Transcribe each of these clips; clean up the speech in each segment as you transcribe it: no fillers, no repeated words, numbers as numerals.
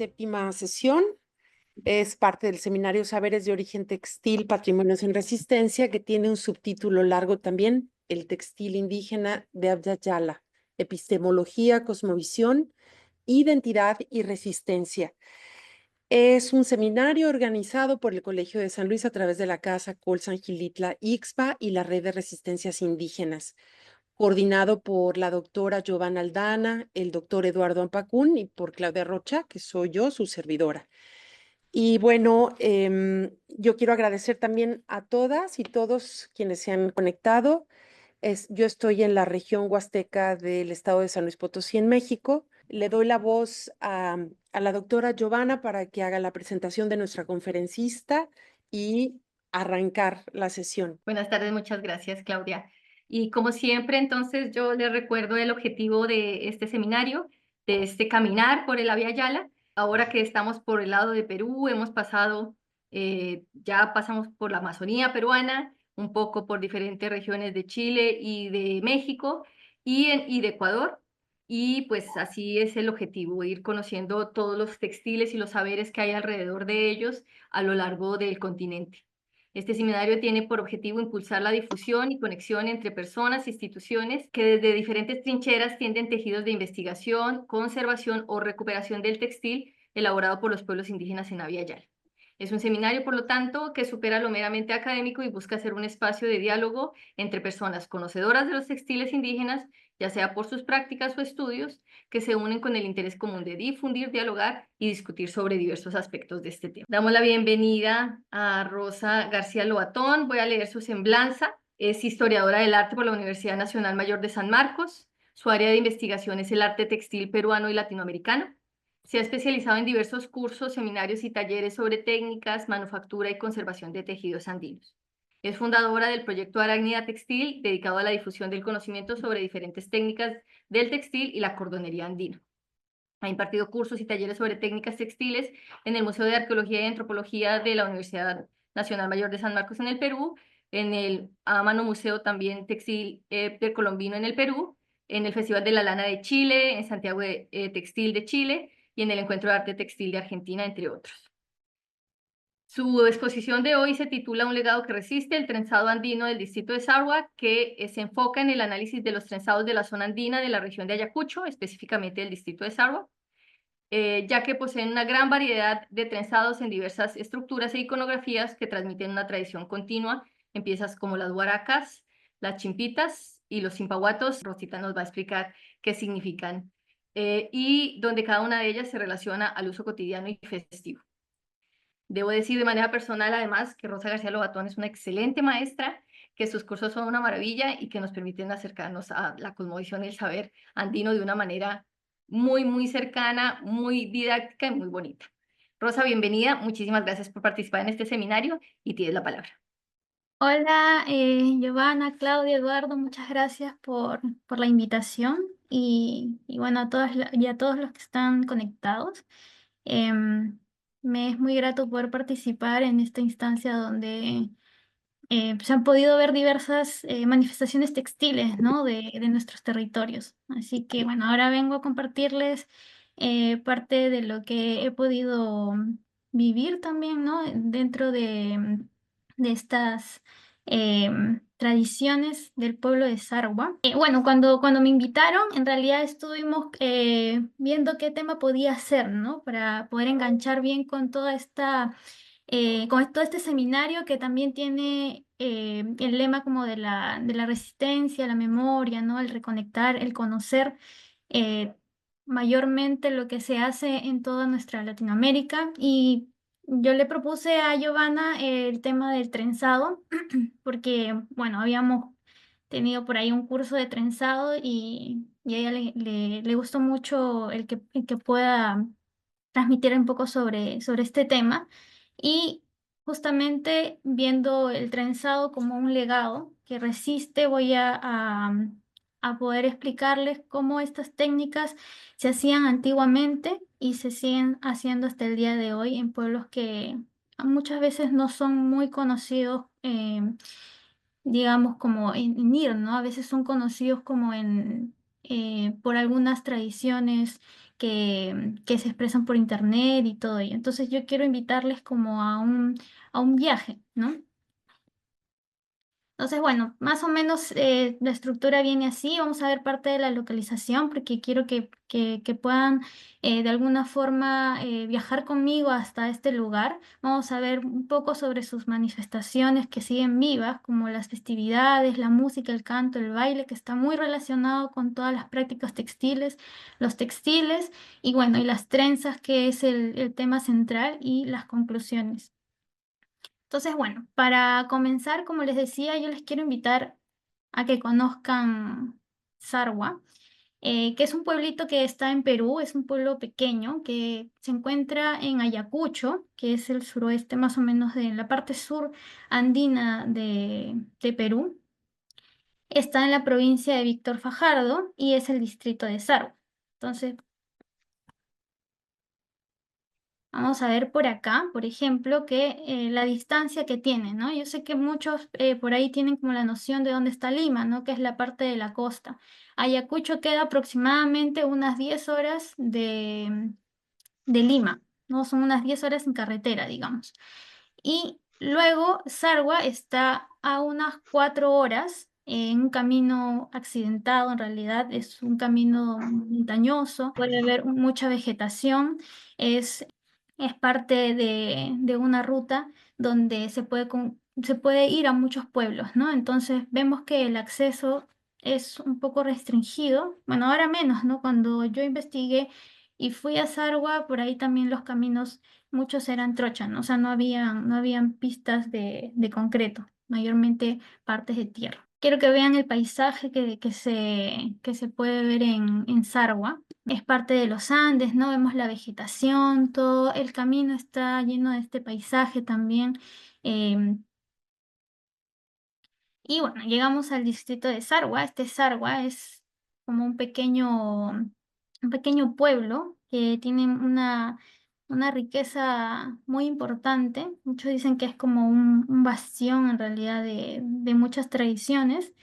séptima sesión. Es parte del seminario Saberes de Origen Textil, Patrimonios en Resistencia, que tiene un subtítulo largo también, El textil indígena de Abya Yala, Epistemología, Cosmovisión, Identidad y Resistencia. Es un seminario organizado por el Colegio de San Luis a través de la Casa Col San Gilitla Ixpa y la Red de Resistencias Indígenas, coordinado por la doctora Giovanna Aldana, el doctor Eduardo Ampacún y por Claudia Rocha, que soy yo, su servidora. Y bueno, yo quiero agradecer también a todas y todos quienes se han conectado. Yo estoy en la región huasteca del estado de San Luis Potosí, en México. Le doy la voz a la doctora Giovanna para que haga la presentación de nuestra conferencista y arrancar la sesión. Buenas tardes, muchas gracias, Claudia. Y como siempre, entonces yo les recuerdo el objetivo de este seminario, de este caminar por el Abya Yala. Ahora que estamos por el lado de Perú, hemos pasado, ya pasamos por la Amazonía peruana, un poco por diferentes regiones de Chile y de México y de Ecuador. Y pues así es el objetivo, ir conociendo todos los textiles y los saberes que hay alrededor de ellos a lo largo del continente. Este seminario tiene por objetivo impulsar la difusión y conexión entre personas e instituciones que desde diferentes trincheras tienden tejidos de investigación, conservación o recuperación del textil elaborado por los pueblos indígenas en Abya Yala. Es un seminario, por lo tanto, que supera lo meramente académico y busca ser un espacio de diálogo entre personas conocedoras de los textiles indígenas, ya sea por sus prácticas o estudios, que se unen con el interés común de difundir, dialogar y discutir sobre diversos aspectos de este tema. Damos la bienvenida a Rosa García Lobatón. Voy a leer su semblanza. Es historiadora del arte por la Universidad Nacional Mayor de San Marcos. Su área de investigación es el arte textil peruano y latinoamericano. Se ha especializado en diversos cursos, seminarios y talleres sobre técnicas, manufactura y conservación de tejidos andinos. Es fundadora del proyecto Arácnida Textil, dedicado a la difusión del conocimiento sobre diferentes técnicas del textil y la cordonería andina. Ha impartido cursos y talleres sobre técnicas textiles en el Museo de Arqueología y Antropología de la Universidad Nacional Mayor de San Marcos en el Perú, en el Amano Museo también Textil Precolombino en el Perú, en el Festival de la Lana de Chile, en Santiago Textil de Chile y en el Encuentro de Arte Textil de Argentina, entre otros. Su exposición de hoy se titula Un legado que resiste, el trenzado andino del distrito de Sarua, que se enfoca en el análisis de los trenzados de la zona andina de la región de Ayacucho, específicamente del distrito de Sarua, ya que poseen una gran variedad de trenzados en diversas estructuras e iconografías que transmiten una tradición continua en piezas como las huaracas, las chimpitas y los cimpahuatos. Rosita nos va a explicar qué significan, y donde cada una de ellas se relaciona al uso cotidiano y festivo. Debo decir de manera personal, además, que Rosa García Lobatón es una excelente maestra, que sus cursos son una maravilla y que nos permiten acercarnos a la cosmovisión y el saber andino de una manera muy, muy cercana, muy didáctica y muy bonita. Rosa, bienvenida. Muchísimas gracias por participar en este seminario y tienes la palabra. Hola, Giovanna, Claudia, Eduardo, muchas gracias por la invitación y bueno, a todas y a todos los que están conectados. Em, Me es muy grato poder participar en esta instancia donde se han podido ver diversas manifestaciones textiles, ¿no? de nuestros territorios. Así que bueno, ahora vengo a compartirles parte de lo que he podido vivir también, ¿no? Dentro de estas tradiciones del pueblo de Sarwa. Bueno, cuando me invitaron, en realidad estuvimos viendo qué tema podía hacer, ¿no? Para poder enganchar bien con toda esta con todo este seminario que también tiene el lema como de la resistencia, la memoria, ¿no? El reconectar, el conocer eh, mayormente lo que se hace en toda nuestra Latinoamérica. Y yo le propuse a Giovanna el tema del trenzado, porque, bueno, habíamos tenido por ahí un curso de trenzado y a ella le gustó mucho el que pueda transmitir un poco sobre este tema y justamente viendo el trenzado como un legado que resiste, voy a poder explicarles cómo estas técnicas se hacían antiguamente y se siguen haciendo hasta el día de hoy en pueblos que muchas veces no son muy conocidos, digamos, como en IR, ¿no? A veces son conocidos como por algunas tradiciones que se expresan por internet y todo ello. Entonces yo quiero invitarles como a un viaje, ¿no? Entonces, bueno, más o menos la estructura viene así. Vamos a ver parte de la localización porque quiero que puedan de alguna forma viajar conmigo hasta este lugar. Vamos a ver un poco sobre sus manifestaciones que siguen vivas, como las festividades, la música, el canto, el baile, que está muy relacionado con todas las prácticas textiles, los textiles y bueno, y las trenzas, que es el tema central, y las conclusiones. Entonces, bueno, para comenzar, como les decía, yo les quiero invitar a que conozcan Sarwa, que es un pueblito que está en Perú, es un pueblo pequeño que se encuentra en Ayacucho, que es el suroeste más o menos de la parte sur andina de Perú. Está en la provincia de Víctor Fajardo y es el distrito de Sarwa. Entonces, vamos a ver por acá, por ejemplo, que la distancia que tiene, ¿no? Yo sé que muchos por ahí tienen como la noción de dónde está Lima, ¿no? Que es la parte de la costa. Ayacucho queda aproximadamente unas 10 horas de Lima, ¿no? Son unas 10 horas en carretera, digamos. Y luego Sarwa está a unas 4 horas en un camino accidentado, en realidad es un camino montañoso, puede haber mucha vegetación, es, es parte de una ruta donde se puede ir a muchos pueblos, ¿no? Entonces vemos que el acceso es un poco restringido, bueno, ahora menos, ¿no? Cuando yo investigué y fui a Sarwa, por ahí también los caminos muchos eran trocha, ¿no? O sea, no habían pistas de concreto, mayormente partes de tierra. Quiero que vean el paisaje que se puede ver en Sarwa. Es parte de los Andes, ¿no? Vemos la vegetación, todo el camino está lleno de este paisaje también. em, y bueno, llegamos al distrito de Sarwa. Este Sarwa es como un pequeño pueblo que tiene una riqueza muy importante. Muchos dicen que es como un bastión en realidad de muchas tradiciones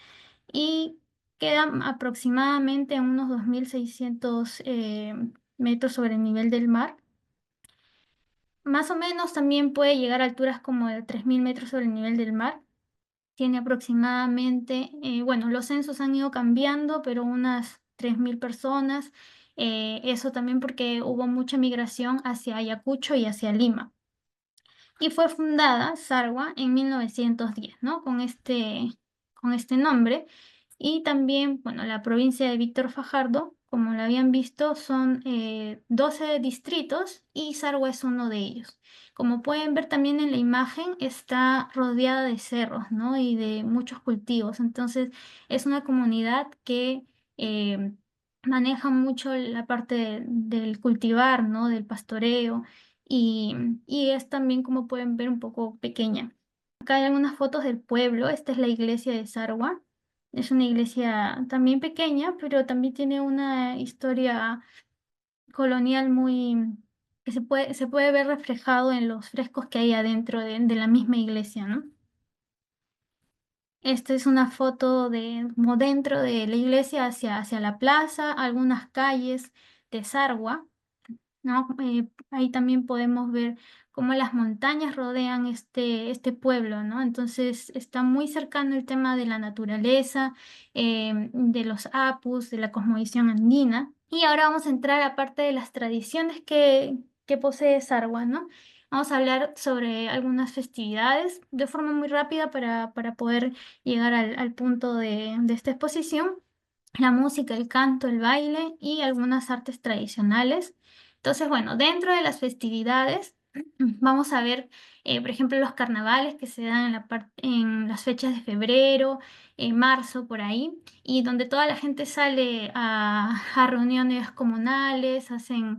y queda aproximadamente a unos 2.600 metros sobre el nivel del mar. Más o menos también puede llegar a alturas como de 3.000 metros sobre el nivel del mar. Tiene aproximadamente, bueno, los censos han ido cambiando, pero unas 3.000 personas. Eso también porque hubo mucha migración hacia Ayacucho y hacia Lima. Y fue fundada Sarwa en 1910, ¿no? Con este nombre. Y también, bueno, la provincia de Víctor Fajardo, como lo habían visto, son 12 distritos y Sarwa es uno de ellos. Como pueden ver también en la imagen, está rodeada de cerros, ¿no? Y de muchos cultivos. Entonces, es una comunidad que maneja mucho la parte del cultivar, ¿no? Del pastoreo y, y es también, como pueden ver, un poco pequeña. Acá hay algunas fotos del pueblo. Esta es la iglesia de Sarwa. Es una iglesia también pequeña, pero también tiene una historia colonial muy que se puede ver reflejado en los frescos que hay adentro de la misma iglesia, ¿no? Esta es una foto de como dentro de la iglesia hacia la plaza, algunas calles de Sarwa, ¿no? Ahí también podemos ver cómo las montañas rodean este pueblo, ¿no? Entonces está muy cercano el tema de la naturaleza, de los apus, de la cosmovisión andina. Y ahora vamos a entrar a parte de las tradiciones que posee Sarwa, ¿no? Vamos a hablar sobre algunas festividades de forma muy rápida para poder llegar al punto de esta exposición. La música, el canto, el baile y algunas artes tradicionales. Entonces, bueno, dentro de las festividades vamos a ver, por ejemplo, los carnavales que se dan en las fechas de febrero, marzo, por ahí, y donde toda la gente sale a reuniones comunales, hacen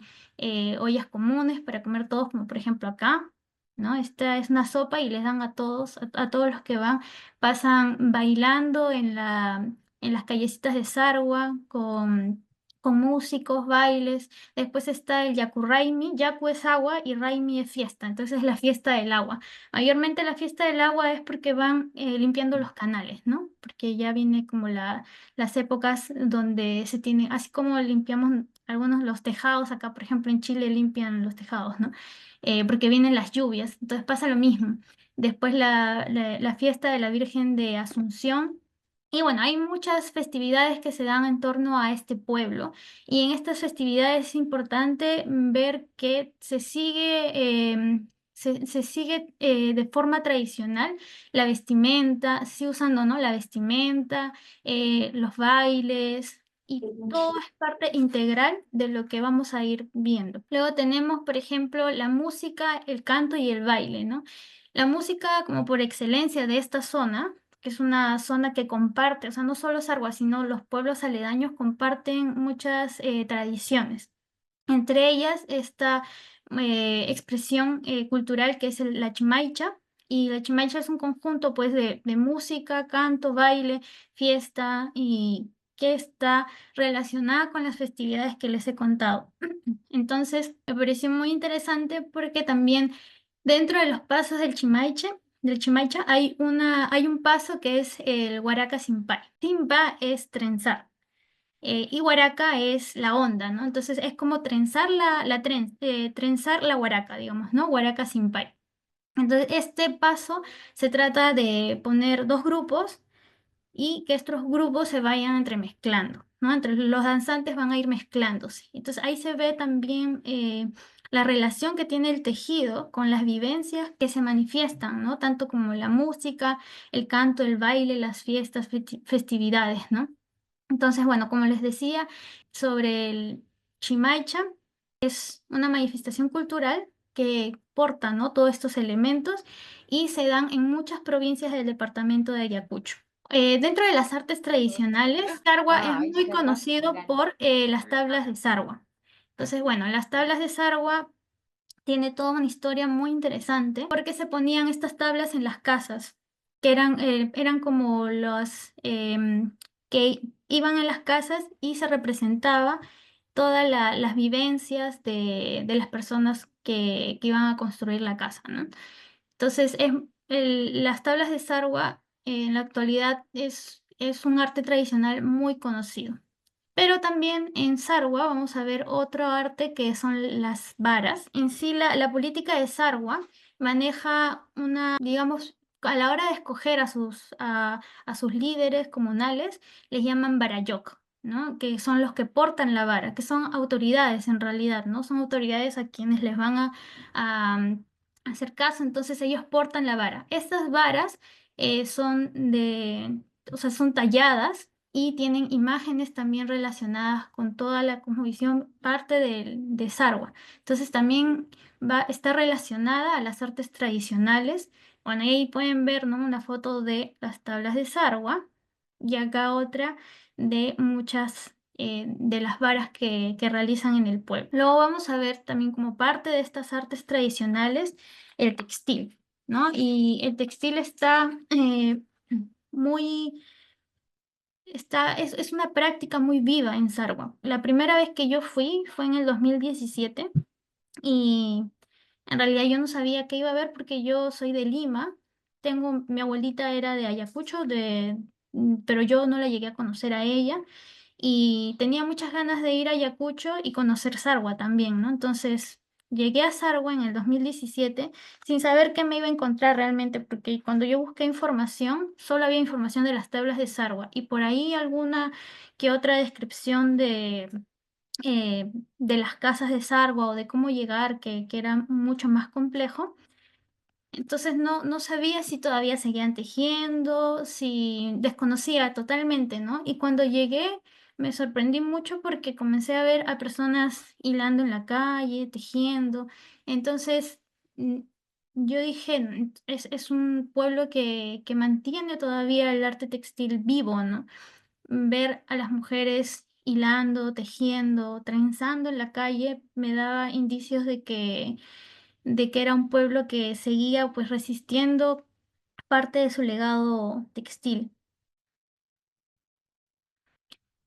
ollas comunes para comer todos, como por ejemplo acá, ¿no? Esta es una sopa y les dan a todos, a todos los que van, pasan bailando en las callecitas de Sarwa con músicos, bailes. Después está el Yaku Raimi. Yaku es agua y Raimi es fiesta. Entonces es la fiesta del agua. Mayormente la fiesta del agua es porque van limpiando los canales, ¿no? porque ya viene como las épocas donde se tienen, así como limpiamos algunos los tejados, acá por ejemplo en Chile limpian los tejados, ¿no? Porque vienen las lluvias, entonces pasa lo mismo. Después la fiesta de la Virgen de Asunción. Y bueno, hay muchas festividades que se dan en torno a este pueblo. Y en estas festividades es importante ver que se sigue de forma tradicional la vestimenta, sí usando, ¿no? La vestimenta, los bailes, y todo es parte integral de lo que vamos a ir viendo. Luego tenemos, por ejemplo, la música, el canto y el baile, ¿no? La música, como por excelencia de esta zona, que es una zona que comparte, o sea, no solo Sargua, sino los pueblos aledaños comparten muchas tradiciones. Entre ellas esta expresión cultural que es la chimaicha. Y la chimaicha es un conjunto pues de música, canto, baile, fiesta y que está relacionada con las festividades que les he contado. Entonces, me pareció muy interesante porque también dentro de los pasos del Chimaicha, hay un paso que es el Huaraca Simpay. Simpa es trenzar. Y huaraca es la onda, ¿no? Entonces es como trenzar trenzar la huaraca, digamos, ¿no? Huaraca Simpay. Entonces este paso se trata de poner dos grupos y que estos grupos se vayan entremezclando, ¿no? Entre los danzantes van a ir mezclándose. Entonces ahí se ve también la relación que tiene el tejido con las vivencias que se manifiestan, ¿no? Tanto como la música, el canto, el baile, las fiestas, festividades, ¿no? Entonces, bueno, como les decía, sobre el Chimaicha, es una manifestación cultural que porta, ¿no? Todos estos elementos y se dan en muchas provincias del departamento de Ayacucho. Dentro de las artes tradicionales, Sargua es muy conocido por las tablas de Sargua. Entonces, bueno, las tablas de Sargua tiene toda una historia muy interesante porque se ponían estas tablas en las casas, que eran como los que iban en las casas y se representaba todas las vivencias de las personas que iban a construir la casa, ¿no? Entonces, las tablas de Sarwa en la actualidad es un arte tradicional muy conocido. Pero también en Sarwa vamos a ver otro arte que son las varas. En sí, la política de Sarwa maneja digamos, a la hora de escoger a sus líderes comunales, les llaman varayok, ¿no? Que son los que portan la vara, que son autoridades en realidad, ¿no? Son autoridades a quienes les van a hacer caso, entonces ellos portan la vara. Estas varas son o sea, son talladas y tienen imágenes también relacionadas con toda la cosmovisión, parte de Sarwa. Entonces también está relacionada a las artes tradicionales. Bueno, ahí pueden ver, ¿no? Una foto de las tablas de Sarwa y acá otra de muchas de las varas que realizan en el pueblo. Luego vamos a ver también como parte de estas artes tradicionales el textil, ¿no? Y el textil está muy es una práctica muy viva en Sarwa. La primera vez que yo fui fue en el 2017 y en realidad yo no sabía qué iba a ver porque yo soy de Lima. Mi abuelita era de Ayacucho, pero yo no la llegué a conocer a ella y tenía muchas ganas de ir a Ayacucho y conocer Sarwa también, ¿no? Entonces llegué a Sarwa en el 2017 sin saber qué me iba a encontrar realmente, porque cuando yo busqué información, solo había información de las tablas de Sarwa y por ahí alguna que otra descripción de las casas de Sarwa o de cómo llegar, que era mucho más complejo. Entonces no sabía si todavía seguían tejiendo, si desconocía totalmente, ¿no? Y cuando llegué me sorprendí mucho porque comencé a ver a personas hilando en la calle, tejiendo. Entonces mm, yo dije, es un pueblo que mantiene todavía el arte textil vivo, ¿no? Ver a las mujeres hilando, tejiendo, trenzando en la calle me daba indicios de que era un pueblo que seguía pues resistiendo parte de su legado textil.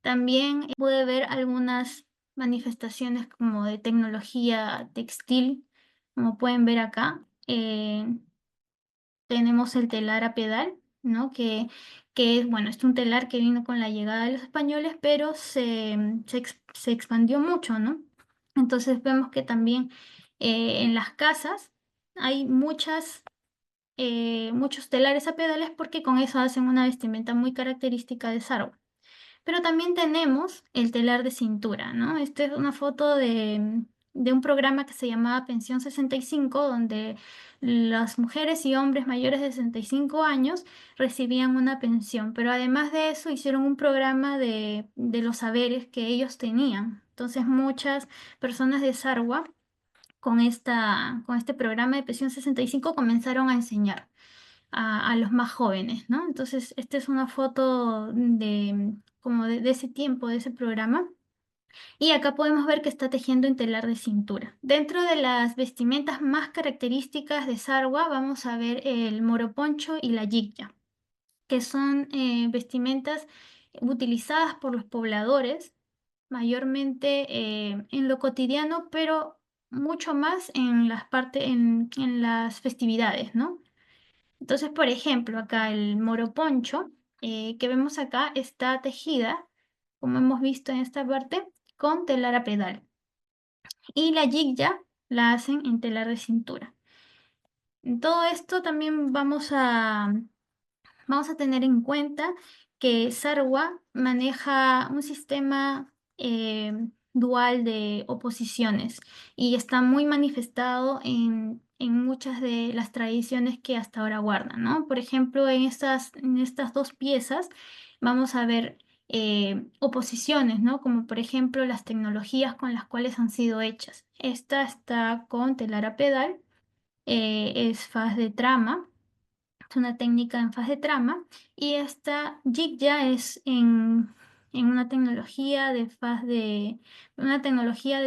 También pude ver algunas manifestaciones como de tecnología textil, como pueden ver acá. Tenemos el telar a pedal, ¿no? Que es, bueno, es un telar que vino con la llegada de los españoles, pero se expandió mucho, ¿no? Entonces vemos que también en las casas hay muchos telares a pedales porque con eso hacen una vestimenta muy característica de Sarwa. Pero también tenemos el telar de cintura, ¿no? Esta es una foto de un programa que se llamaba Pensión 65, donde las mujeres y hombres mayores de 65 años recibían una pensión. Pero además de eso, hicieron un programa de los saberes que ellos tenían. Entonces, muchas personas de Sarwa, con este programa de Pensión 65, comenzaron a enseñar a los más jóvenes, ¿no? Entonces, esta es una foto de ese tiempo, de ese programa. Y acá podemos ver que está tejiendo en telar de cintura. Dentro de las vestimentas más características de Sarwa, vamos a ver el moroponcho y la yigya, que son vestimentas utilizadas por los pobladores, mayormente en lo cotidiano, pero mucho más en las festividades, ¿no? Entonces, por ejemplo, acá el moroponcho que vemos acá está tejida, como hemos visto en esta parte, con telar a pedal. Y la yigya la hacen en telar de cintura. En todo esto también vamos a tener en cuenta que Sarwa maneja un sistema dual de oposiciones y está muy manifestado en muchas de las tradiciones que hasta ahora guardan, ¿no? Por ejemplo, en estas dos piezas vamos a ver oposiciones, ¿no? Como por ejemplo las tecnologías con las cuales han sido hechas. Esta está con telar a pedal, es faz de trama, es una técnica en faz de trama, y esta jig ya es en una tecnología de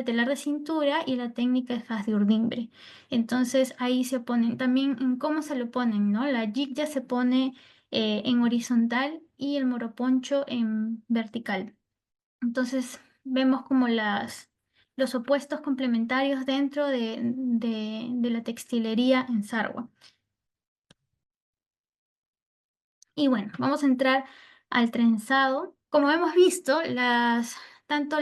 telar de cintura, y la técnica es faz de urdimbre. Entonces ahí se ponen también en cómo se lo ponen, ¿no? La jig ya se pone en horizontal y el moroponcho en vertical. Entonces vemos como los opuestos complementarios dentro de la textilería en Sarwa. Y bueno, vamos a entrar al trenzado. Como hemos visto, tanto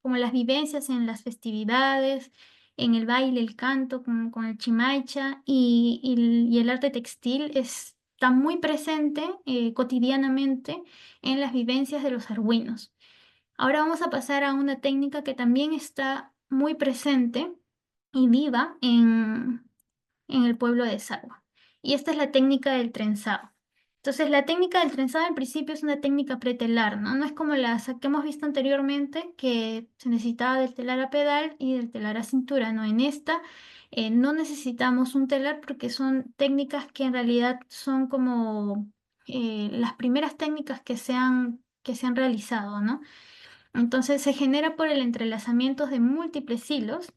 como las vivencias en las festividades, en el baile, el canto, con el chimaicha y el arte textil está muy presente cotidianamente en las vivencias de los argüinos. Ahora vamos a pasar a una técnica que también está muy presente y viva en el pueblo de Sarwa. Y esta es la técnica del trenzado. Entonces, la técnica del trenzado al principio es una técnica pretelar, ¿no? No es como las que hemos visto anteriormente, que se necesitaba del telar a pedal y del telar a cintura, ¿no? En esta no necesitamos un telar porque son técnicas que en realidad son como las primeras técnicas que se han realizado, ¿no? Entonces, se genera por el entrelazamiento de múltiples hilos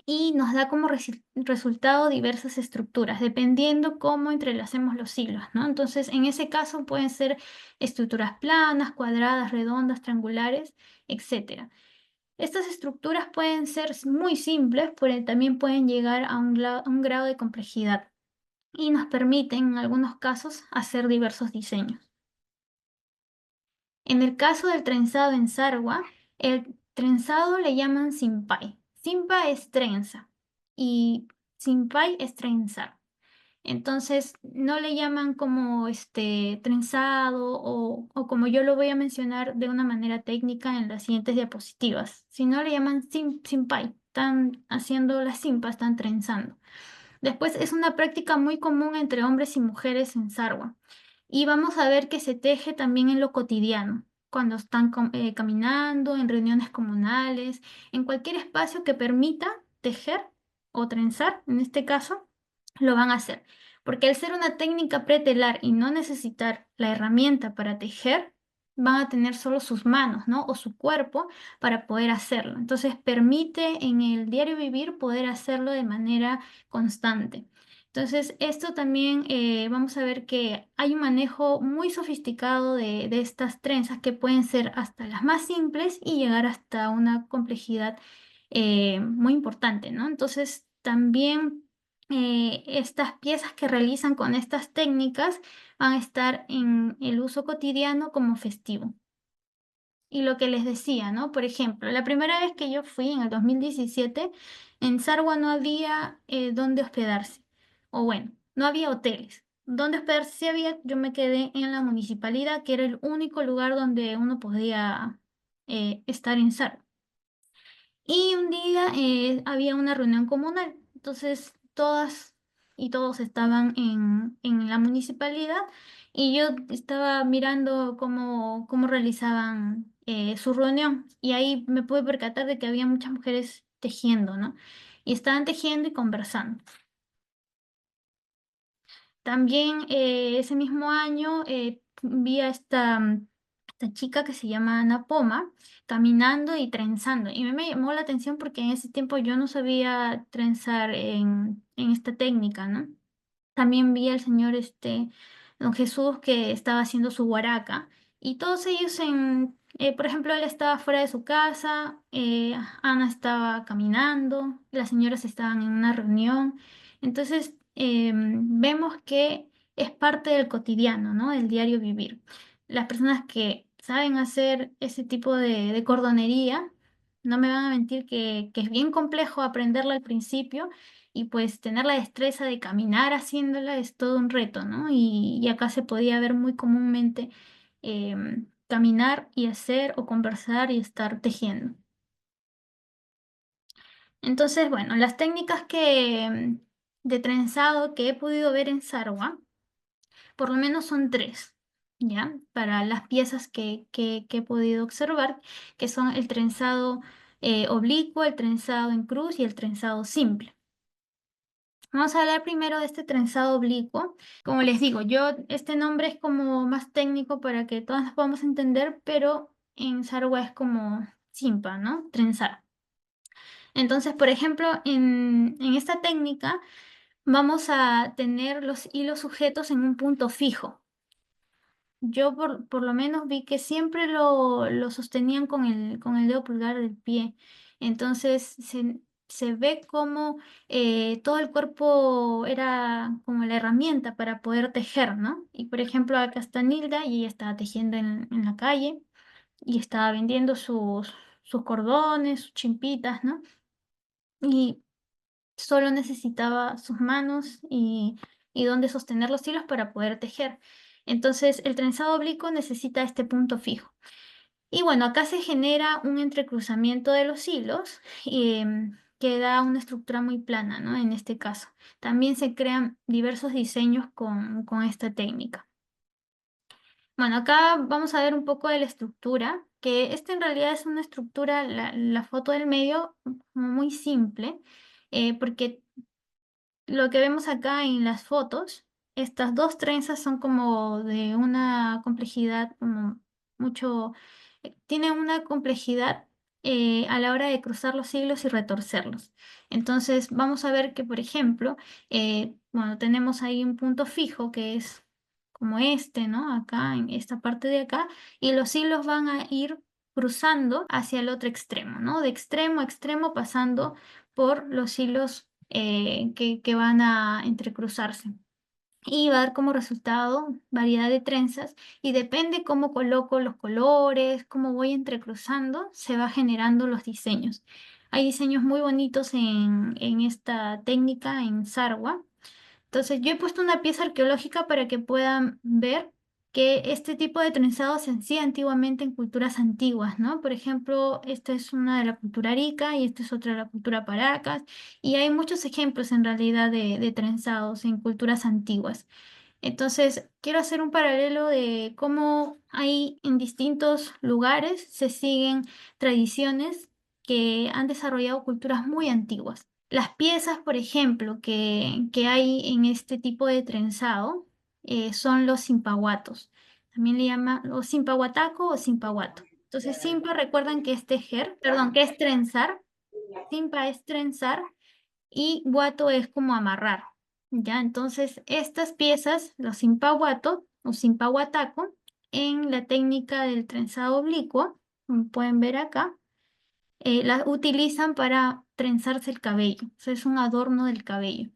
y nos da como resultado diversas estructuras, dependiendo cómo entrelacemos los hilos, ¿no? Entonces, en ese caso pueden ser estructuras planas, cuadradas, redondas, triangulares, etc. Estas estructuras pueden ser muy simples, pero también pueden llegar a a un grado de complejidad y nos permiten, en algunos casos, hacer diversos diseños. En el caso del trenzado en Sarwa, el trenzado le llaman simpai. Simpa es trenza y simpai es trenzar. Entonces, no le llaman como trenzado o como yo lo voy a mencionar de una manera técnica en las siguientes diapositivas, sino le llaman simpai. Están haciendo las simpas, están trenzando. Después, es una práctica muy común entre hombres y mujeres en Sarwa. Y vamos a ver que se teje también en lo cotidiano, cuando están caminando, en reuniones comunales, en cualquier espacio que permita tejer o trenzar, en este caso, lo van a hacer. Porque al ser una técnica pretelar y no necesitar la herramienta para tejer, van a tener solo sus manos, ¿no? O su cuerpo para poder hacerlo. Entonces permite en el diario vivir poder hacerlo de manera constante. Entonces, esto también vamos a ver que hay un manejo muy sofisticado de estas trenzas que pueden ser hasta las más simples y llegar hasta una complejidad muy importante, ¿no? Entonces, también estas piezas que realizan con estas técnicas van a estar en el uso cotidiano como festivo. Y lo que les decía, ¿no? Por ejemplo, la primera vez que yo fui en el 2017, en Sarwa no había dónde hospedarse. O bueno, no había hoteles. Dónde hospedarse sí había, yo me quedé en la municipalidad, que era el único lugar donde uno podía estar en Sarwa. Y un día había una reunión comunal, entonces todas y todos estaban en la municipalidad y yo estaba mirando cómo realizaban su reunión y ahí me pude percatar de que había muchas mujeres tejiendo, ¿no? Y estaban tejiendo y conversando. También ese mismo año vi a esta chica que se llama Ana Poma caminando y trenzando. Y me llamó la atención porque en ese tiempo yo no sabía trenzar en esta técnica, ¿no? También vi al señor don Jesús que estaba haciendo su huaraca y todos ellos por ejemplo, él estaba fuera de su casa, Ana estaba caminando, las señoras estaban en una reunión. Entonces, vemos que es parte del cotidiano, ¿no? Del diario vivir. Las personas que saben hacer ese tipo de cordonería, no me van a mentir que es bien complejo aprenderla al principio y pues tener la destreza de caminar haciéndola es todo un reto, ¿no? Y acá se podía ver muy comúnmente caminar y hacer o conversar y estar tejiendo. Entonces, bueno, las técnicas de trenzado que he podido ver en Sarwa, por lo menos son tres, ¿ya? Para las piezas que he podido observar, que son el trenzado oblicuo, el trenzado en cruz y el trenzado simple. Vamos a hablar primero de este trenzado oblicuo. Como les digo, este nombre es como más técnico para que todos nos podamos entender, pero en Sarwa es como simpa, ¿no? Trenzar. Entonces, por ejemplo, en esta técnica vamos a tener los hilos sujetos en un punto fijo. Yo por lo menos vi que siempre lo sostenían con el dedo pulgar del pie. Entonces se ve como todo el cuerpo era como la herramienta para poder tejer, ¿no? Y por ejemplo, acá está Nilda y ella estaba tejiendo en la calle y estaba vendiendo sus cordones, sus chimpitas, ¿no? Y solo necesitaba sus manos y dónde sostener los hilos para poder tejer. Entonces, el trenzado oblicuo necesita este punto fijo. Y bueno, acá se genera un entrecruzamiento de los hilos que da una estructura muy plana, ¿no? En este caso. También se crean diversos diseños con esta técnica. Bueno, acá vamos a ver un poco de la estructura, que esta en realidad es una estructura, la foto del medio, como muy simple, porque lo que vemos acá en las fotos, estas dos trenzas son como de una complejidad como mucho, tienen una complejidad a la hora de cruzar los hilos y retorcerlos. Entonces vamos a ver que, por ejemplo, bueno, tenemos ahí un punto fijo que es como este, ¿no? Acá, en esta parte de acá, y los hilos van a ir cruzando hacia el otro extremo, ¿no? De extremo a extremo pasando por los hilos que van a entrecruzarse. Y va a dar como resultado variedad de trenzas y depende cómo coloco los colores, cómo voy entrecruzando, se va generando los diseños. Hay diseños muy bonitos en esta técnica en Sarwa. Entonces yo he puesto una pieza arqueológica para que puedan ver que este tipo de trenzado se hacía antiguamente en culturas antiguas, ¿no? Por ejemplo, esta es una de la cultura arica y esta es otra de la cultura paracas, y hay muchos ejemplos en realidad de trenzados en culturas antiguas. Entonces, quiero hacer un paralelo de cómo hay en distintos lugares se siguen tradiciones que han desarrollado culturas muy antiguas. Las piezas, por ejemplo, que hay en este tipo de trenzado son los simpaguatos. También le llaman o simpaguataco o simpaguato. Entonces, simpa recuerdan que es tejer, perdón, que es trenzar. Simpa es trenzar y guato es como amarrar. ¿Ya? Entonces, estas piezas, los simpaguato o simpaguataco, en la técnica del trenzado oblicuo, como pueden ver acá, las utilizan para trenzarse el cabello. O sea, es un adorno del cabello.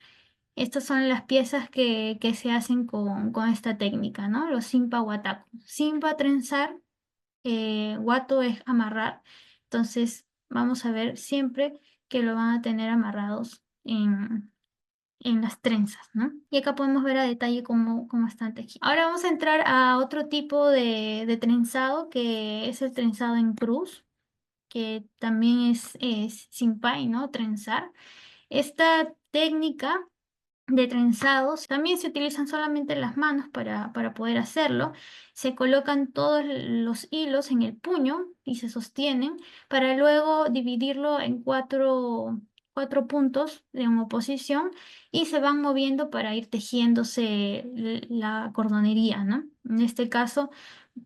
Estas son las piezas que se hacen con esta técnica, ¿no? Los simpa wataku. Simpa trenzar, wato es amarrar. Entonces vamos a ver siempre que lo van a tener amarrados en las trenzas, ¿no? Y acá podemos ver a detalle cómo están tejidos. Ahora vamos a entrar a otro tipo de trenzado, que es el trenzado en cruz, que también es simpai, ¿no? Trenzar. Esta técnica de trenzados también se utilizan solamente las manos para poder hacerlo. Se colocan todos los hilos en el puño y se sostienen para luego dividirlo en cuatro puntos en oposición y se van moviendo para ir tejiéndose la cordonería, ¿no? En este caso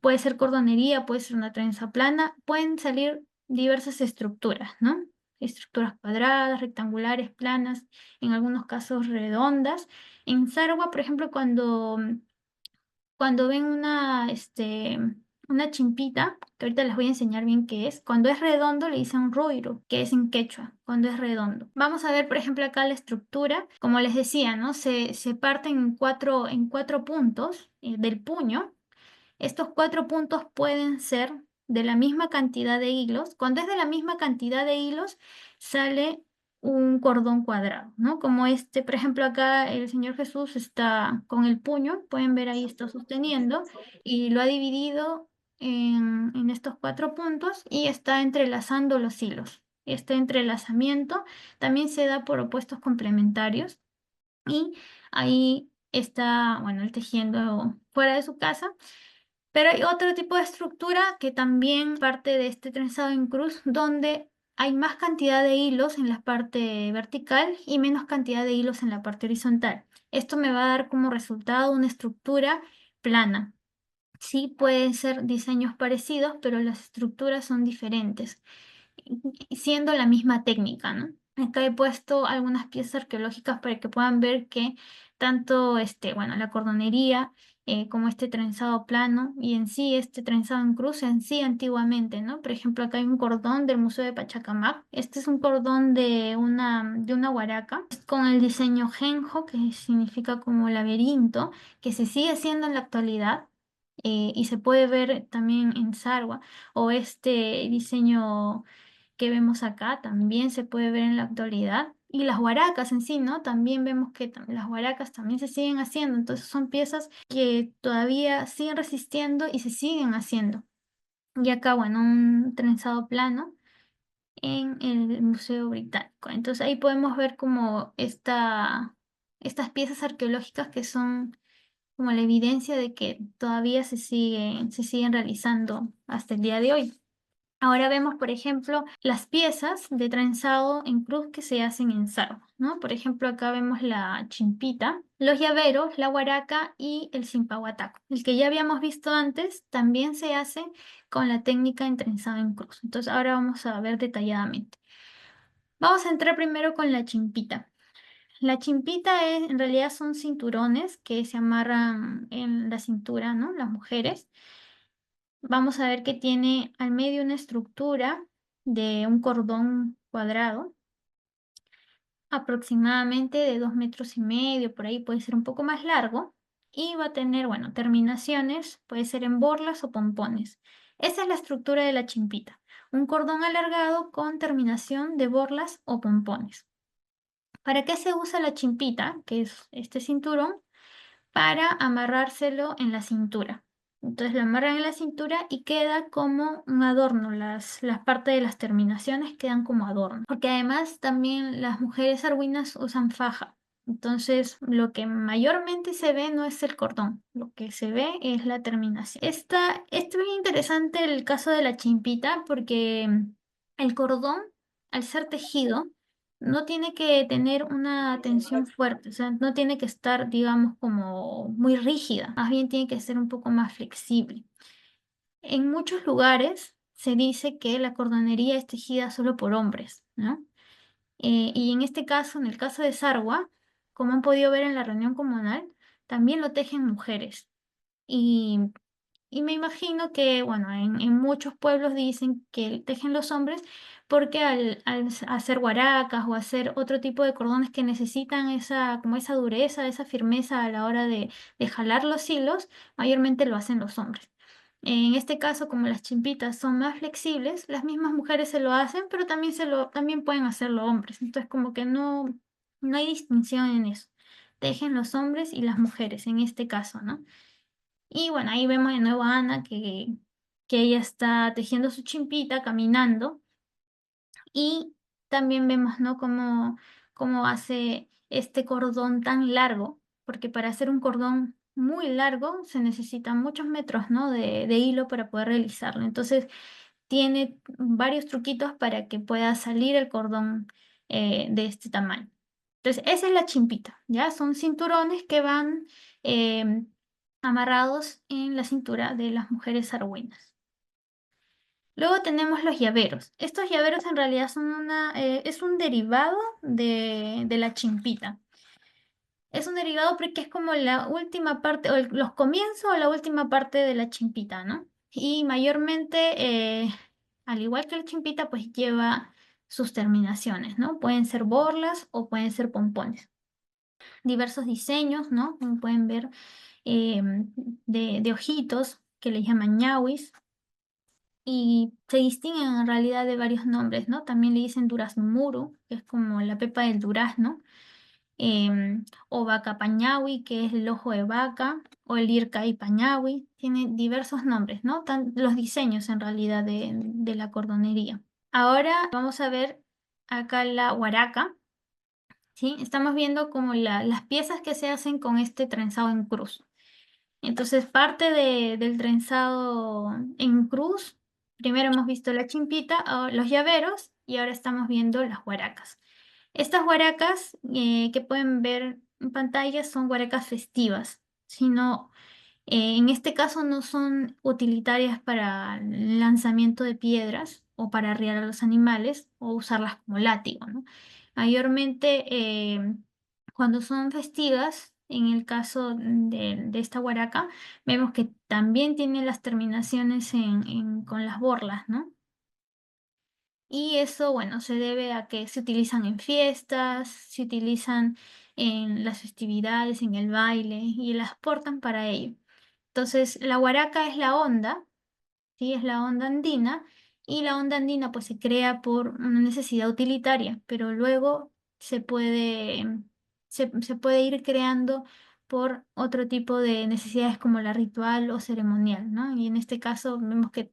puede ser cordonería, puede ser una trenza plana, pueden salir diversas estructuras, ¿no? Estructuras cuadradas, rectangulares, planas, en algunos casos redondas. En Sarwa, por ejemplo, cuando ven una chimpita, que ahorita les voy a enseñar bien qué es, cuando es redondo le dicen roiro, que es en quechua, cuando es redondo. Vamos a ver, por ejemplo, acá la estructura, como les decía, ¿no? Se parten en cuatro puntos del puño. Estos 4 puntos pueden ser de la misma cantidad de hilos. Cuando es de la misma cantidad de hilos, sale un cordón cuadrado, ¿no? Como este, por ejemplo, acá el Señor Jesús está con el puño, pueden ver ahí está sosteniendo y lo ha dividido en estos 4 puntos y está entrelazando los hilos. Este entrelazamiento también se da por opuestos complementarios y ahí está, bueno, él tejiendo fuera de su casa. Pero hay otro tipo de estructura que también parte de este trenzado en cruz, donde hay más cantidad de hilos en la parte vertical y menos cantidad de hilos en la parte horizontal. Esto me va a dar como resultado una estructura plana. Sí, pueden ser diseños parecidos, pero las estructuras son diferentes siendo la misma técnica, ¿no? Acá he puesto algunas piezas arqueológicas para que puedan ver que tanto bueno, la cordonería como este trenzado plano y en sí este trenzado en cruz en sí antiguamente, ¿no? Por ejemplo, acá hay un cordón del Museo de Pachacamac. Este es un cordón de una huaraca con el diseño genjo, que significa como laberinto, que se sigue haciendo en la actualidad. Y se puede ver también en Sarwa, o este diseño que vemos acá también se puede ver en la actualidad. Y las huaracas en sí, ¿no? También vemos que las huaracas también se siguen haciendo. Entonces son piezas que todavía siguen resistiendo y se siguen haciendo. Y acá, bueno, un trenzado plano en el Museo Británico. Entonces ahí podemos ver como estas piezas arqueológicas que son como la evidencia de que todavía se siguen realizando hasta el día de hoy. Ahora vemos, por ejemplo, las piezas de trenzado en cruz que se hacen en sarga, ¿no? Por ejemplo, acá vemos la chimpita, los llaveros, la huaraca y el cimpahuataco. El que ya habíamos visto antes también se hace con la técnica en trenzado en cruz. Entonces, ahora vamos a ver detalladamente. Vamos a entrar primero con la chimpita. La chimpita en realidad son cinturones que se amarran en la cintura, ¿no? Las mujeres. Vamos a ver que tiene al medio una estructura de un cordón cuadrado, aproximadamente de 2,5 metros, por ahí puede ser un poco más largo, y va a tener, bueno, terminaciones, puede ser en borlas o pompones. Esa es la estructura de la chimpita, un cordón alargado con terminación de borlas o pompones. ¿Para qué se usa la chimpita, que es este cinturón? Para amarrárselo en la cintura. Entonces lo amarran en la cintura y queda como un adorno. Las partes de las terminaciones quedan como adorno. Porque además también las mujeres arhuinas usan faja. Entonces lo que mayormente se ve no es el cordón, lo que se ve es la terminación. Es bien interesante el caso de la chimpita porque el cordón, al ser tejido, no tiene que tener una tensión fuerte, o sea, no tiene que estar, digamos, como muy rígida, más bien tiene que ser un poco más flexible. En muchos lugares se dice que la cordonería es tejida solo por hombres, ¿no? Y en este caso, en el caso de Sarwa, como han podido ver en la reunión comunal, también lo tejen mujeres. Y Y me imagino que, bueno, en muchos pueblos dicen que tejen los hombres porque al hacer guaracas o hacer otro tipo de cordones que necesitan como esa dureza, esa firmeza a la hora de jalar los hilos, mayormente lo hacen los hombres. En este caso, como las chimpitas son más flexibles, las mismas mujeres se lo hacen, pero también pueden hacerlo hombres. Entonces, como que no hay distinción en eso. Tejen los hombres y las mujeres en este caso, ¿no? Y bueno, ahí vemos de nuevo a Ana que ella está tejiendo su chimpita, caminando. Y también vemos, ¿no? Cómo hace este cordón tan largo, porque para hacer un cordón muy largo se necesitan muchos metros, ¿no? de hilo para poder realizarlo. Entonces, tiene varios truquitos para que pueda salir el cordón de este tamaño. Entonces, esa es la chimpita, ¿ya? Son cinturones que van eh, amarrados en la cintura de las mujeres argüinas. Luego tenemos los llaveros. Estos llaveros en realidad es un derivado de la chimpita. Es un derivado porque es como la última parte, los comienzos o la última parte de la chimpita, ¿no? Y mayormente, al igual que la chimpita, pues lleva sus terminaciones, ¿no? Pueden ser borlas o pueden ser pompones. Diversos diseños, ¿no? Como pueden ver, de ojitos que le llaman ñawis y se distinguen en realidad de varios nombres, ¿no? También le dicen durazmuru, que es como la pepa del durazno, o vaca pañawi, que es el ojo de vaca, o el irkai pañawi, tiene diversos nombres, ¿no? Los diseños en realidad de la cordonería. Ahora vamos a ver acá la huaraca, ¿sí? Estamos viendo como las piezas que se hacen con este trenzado en cruz. Entonces, parte del trenzado en cruz, primero hemos visto la chimpita, los llaveros y ahora estamos viendo las huaracas. Estas huaracas que pueden ver en pantalla son huaracas festivas, sino en este caso no son utilitarias para el lanzamiento de piedras o para arriar a los animales o usarlas como látigo, ¿no? Mayormente cuando son festivas, en el caso de esta huaraca, vemos que también tiene las terminaciones con las borlas, ¿no? Y eso, bueno, se debe a que se utilizan en fiestas, se utilizan en las festividades, en el baile y las portan para ello. Entonces, la huaraca es la onda, ¿sí? Es la onda andina y la onda andina pues se crea por una necesidad utilitaria, pero luego se puede ir creando por otro tipo de necesidades como la ritual o ceremonial, ¿no? Y en este caso vemos que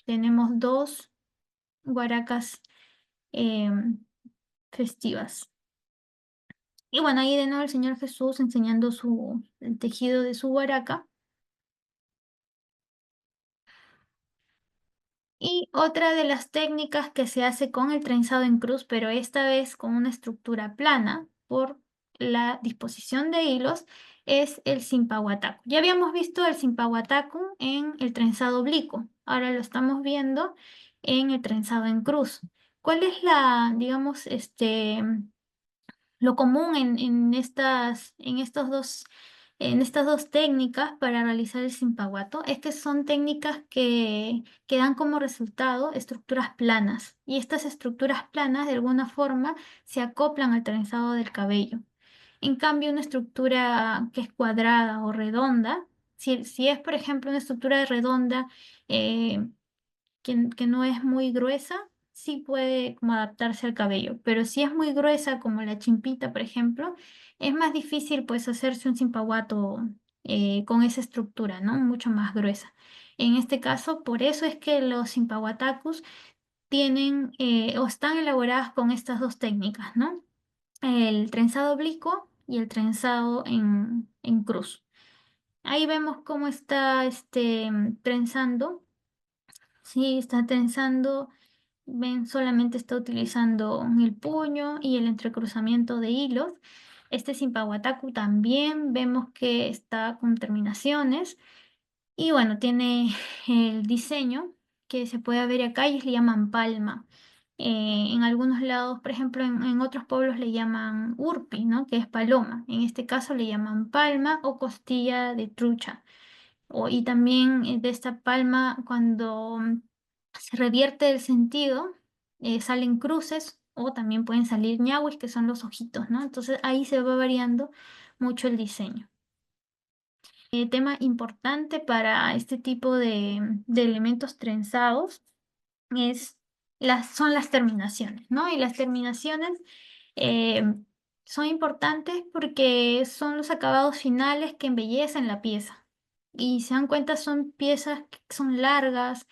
tenemos dos huaracas em, festivas. Y bueno, ahí de nuevo el Señor Jesús enseñando el tejido de su huaraca. Y otra de las técnicas que se hace con el trenzado en cruz, pero esta vez con una estructura plana por la disposición de hilos, es el simpahuataco. Ya habíamos visto el simpahuataco en el trenzado oblicuo, ahora lo estamos viendo en el trenzado en cruz. ¿Cuál es digamos, lo común en estas dos técnicas para realizar el simpaguato? Es que son técnicas que dan como resultado estructuras planas y estas estructuras planas de alguna forma se acoplan al trenzado del cabello. En cambio, una estructura que es cuadrada o redonda, si es por ejemplo una estructura redonda, eh, que no es muy gruesa, sí puede como adaptarse al cabello, pero si es muy gruesa como la chimpita, por ejemplo, es más difícil pues hacerse un cimpaguato con esa estructura, ¿no? Mucho más gruesa. En este caso, por eso es que los cimpaguatacus tienen o están elaboradas con estas dos técnicas, ¿no? El trenzado oblicuo y el trenzado en cruz. Ahí vemos cómo está trenzando. Sí, está trenzando. Ven, solamente está utilizando el puño y el entrecruzamiento de hilos. Este Simpaguatacu también vemos que está con terminaciones. Y bueno, tiene el diseño que se puede ver acá y le llaman palma. En algunos lados, por ejemplo, en otros pueblos le llaman urpi, ¿no? Que es paloma. En este caso le llaman palma o costilla de trucha. y también de esta palma, cuando se revierte el sentido, salen cruces o también pueden salir ñahuis, que son los ojitos, ¿no? Entonces ahí se va variando mucho el diseño. Tema importante para este tipo de elementos trenzados son las terminaciones, ¿no? Y las terminaciones eh, son importantes porque son los acabados finales que embellecen la pieza. Y se dan cuenta, son piezas que son largas,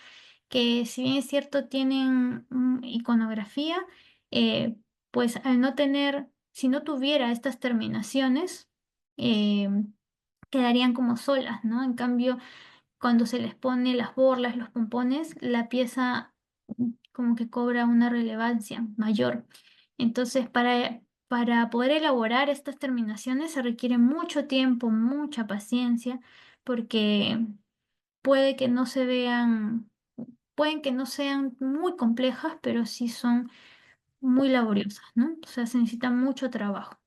que si bien es cierto tienen iconografía, eh, pues al no tener, si no tuviera estas terminaciones, eh, quedarían como solas, ¿no? En cambio, cuando se les pone las borlas, los pompones, la pieza como que cobra una relevancia mayor. Entonces, para poder elaborar estas terminaciones se requiere mucho tiempo, mucha paciencia, porque puede que no se vean, pueden que no sean muy complejas, pero sí son muy laboriosas, ¿no? O sea, se necesita mucho trabajo.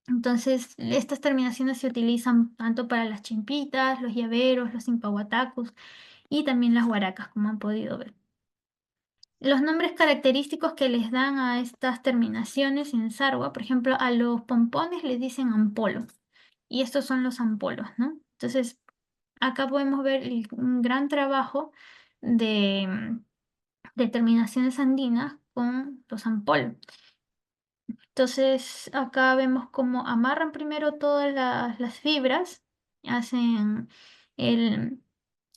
Entonces, estas terminaciones se utilizan tanto para las chimpitas, los llaveros, los impahuatacos y también las huaracas, como han podido ver. Los nombres característicos que les dan a estas terminaciones en sarwa, por ejemplo, a los pompones les dicen ampolo, y estos son los ampolos, ¿no? Entonces, acá podemos ver un gran trabajo de, de terminaciones andinas con los ampolos. Entonces, acá vemos cómo amarran primero todas las fibras, hacen el,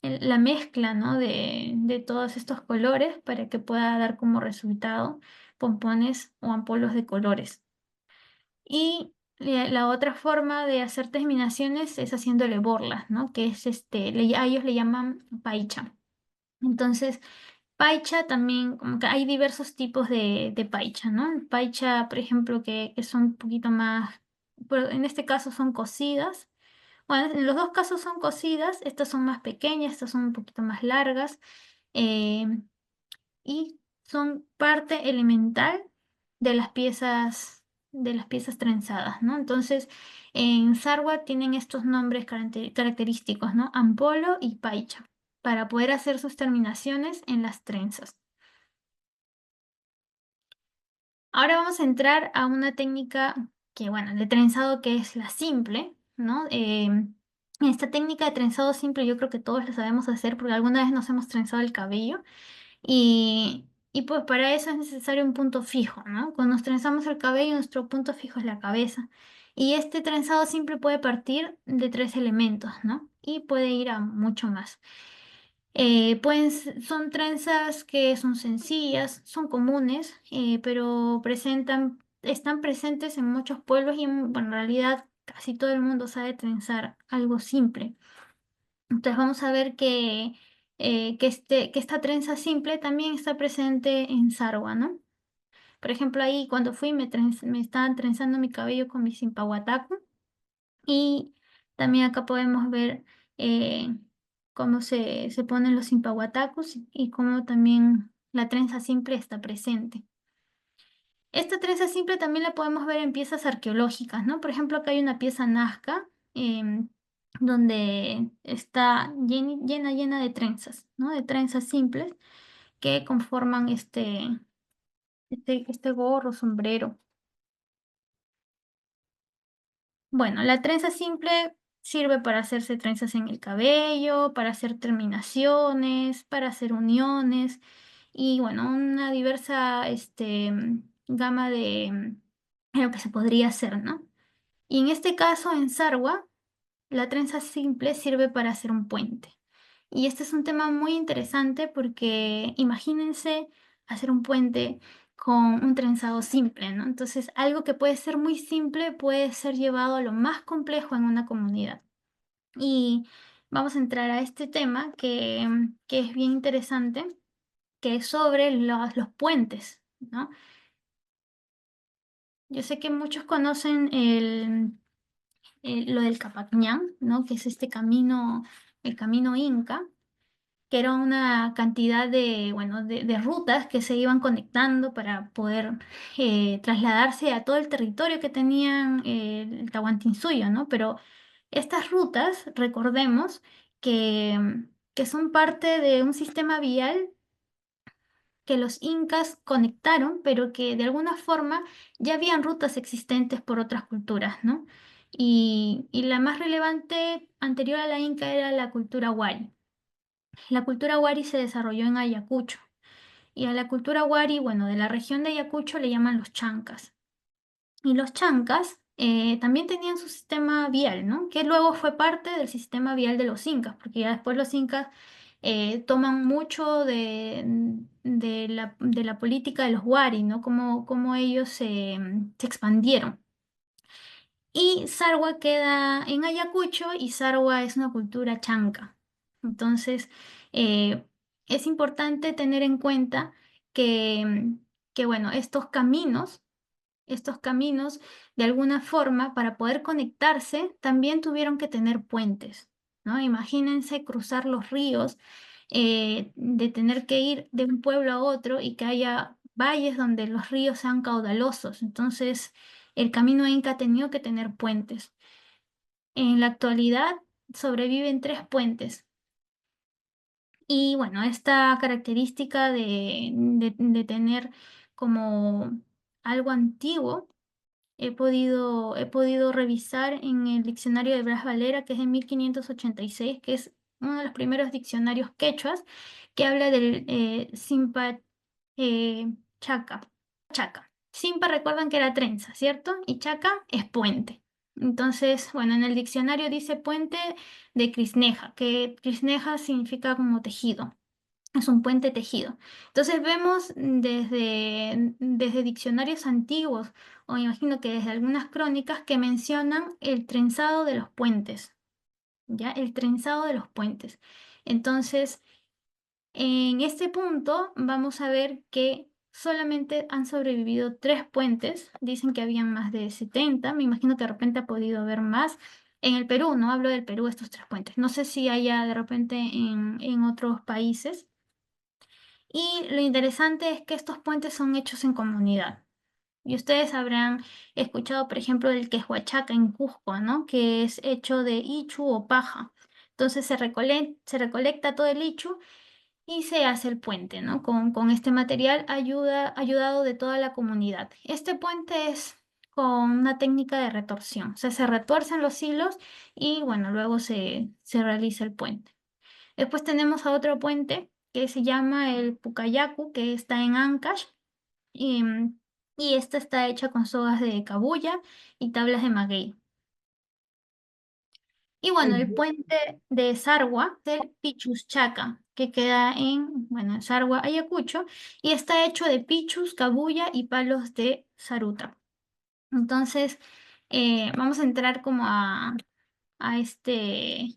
la mezcla, ¿no? de todos estos colores para que pueda dar como resultado pompones o ampolos de colores. Y la otra forma de hacer terminaciones es haciéndole borlas, ¿no? Que es a ellos le llaman paicha. Entonces, paicha también, como que hay diversos tipos de paicha, ¿no? El paicha, por ejemplo, que son un poquito más, pero en este caso son cocidas. Bueno, en los dos casos son cocidas, estas son más pequeñas, estas son un poquito más largas, eh, y son parte elemental de las piezas trenzadas, ¿no? Entonces, en sarwa tienen estos nombres característicos, ¿no? Ampolo y paicha, para poder hacer sus terminaciones en las trenzas. Ahora vamos a entrar a una técnica que, bueno, de trenzado que es la simple, ¿no? Esta técnica de trenzado simple yo creo que todos la sabemos hacer porque alguna vez nos hemos trenzado el cabello y pues para eso es necesario un punto fijo, ¿no? Cuando nos trenzamos el cabello, nuestro punto fijo es la cabeza. Y este trenzado simple puede partir de 3 elementos, ¿no? Y puede ir a mucho más. Son trenzas que son sencillas, son comunes, pero están presentes en muchos pueblos y bueno, en realidad casi todo el mundo sabe trenzar algo simple. Entonces vamos a ver que esta trenza simple también está presente en sarwa, ¿no? Por ejemplo, ahí cuando fui me estaban trenzando mi cabello con mi simpahuataco. Y también acá podemos ver eh, cómo se ponen los impahuatacos y cómo también la trenza simple está presente. Esta trenza simple también la podemos ver en piezas arqueológicas, ¿no? Por ejemplo, acá hay una pieza Nazca donde está llena de trenzas, ¿no? De trenzas simples que conforman este gorro, sombrero. Bueno, la trenza simple sirve para hacerse trenzas en el cabello, para hacer terminaciones, para hacer uniones y bueno, una diversa gama de lo que se podría hacer, ¿no? Y en este caso, en sarwa, la trenza simple sirve para hacer un puente. Y este es un tema muy interesante porque imagínense hacer un puente con un trenzado simple, ¿no? Entonces, algo que puede ser muy simple puede ser llevado a lo más complejo en una comunidad. Y vamos a entrar a este tema que es bien interesante, que es sobre los puentes, ¿no? Yo sé que muchos conocen lo del Capacñán, ¿no? Que es este camino, el camino inca, que era una cantidad bueno, de rutas que se iban conectando para poder trasladarse a todo el territorio que tenían el Tahuantinsuyo, ¿no? Pero estas rutas, recordemos que son parte de un sistema vial que los incas conectaron, pero que de alguna forma ya habían rutas existentes por otras culturas, ¿no? Y la más relevante anterior a la inca era la cultura wari. La cultura wari se desarrolló en Ayacucho. Y a la cultura wari, bueno, de la región de Ayacucho le llaman los chancas. Y los chancas también tenían su sistema vial, ¿no? Que luego fue parte del sistema vial de los incas, porque ya después los incas toman mucho de la política de los wari, ¿no? Cómo ellos se expandieron. Y Sarwa queda en Ayacucho y Sarwa es una cultura chanca. Entonces, eh, es importante tener en cuenta que, que bueno, estos caminos, de alguna forma, para poder conectarse, también tuvieron que tener puentes, ¿no? Imagínense cruzar los ríos, de tener que ir de un pueblo a otro y que haya valles donde los ríos sean caudalosos. Entonces, el camino inca ha tenido que tener puentes. En la actualidad sobreviven 3 puentes. Y bueno, esta característica de tener como algo antiguo he podido revisar en el diccionario de Blas Valera, que es de 1586, que es uno de los primeros diccionarios quechuas, que habla del Simpa Chaca. Chaca. Simpa recuerdan que era trenza, ¿cierto? Y Chaca es puente. Entonces, bueno, en el diccionario dice puente de Crisneja, que Crisneja significa como tejido. Es un puente tejido. Entonces vemos desde diccionarios antiguos, o imagino que desde algunas crónicas que mencionan el trenzado de los puentes, ¿ya? El trenzado de los puentes. Entonces, en este punto vamos a ver que solamente han sobrevivido 3 puentes. Dicen que habían más de 70. Me imagino que de repente ha podido haber más. En el Perú, no hablo del Perú, estos 3 puentes. No sé si haya de repente en otros países. Y lo interesante es que estos puentes son hechos en comunidad. Y ustedes habrán escuchado, por ejemplo, del quehuachaca en Cusco, ¿no? Que es hecho de ichu o paja. Entonces se recolecta todo el ichu y se hace el puente, ¿no? Con este material ayudado de toda la comunidad. Este puente es con una técnica de retorsión. O sea, se retuercen los hilos y, bueno, luego se realiza el puente. Después tenemos a otro puente que se llama el Pucayacu, que está en Ancash. Y, y esta está hecha con sogas de cabuya y tablas de maguey. Y bueno, el Ujú. puente de Sarwa, del Pichuschaca, que queda bueno, en Sarwa, Ayacucho, y está hecho de pichus, cabuya y palos de saruta. Entonces, vamos a entrar como a este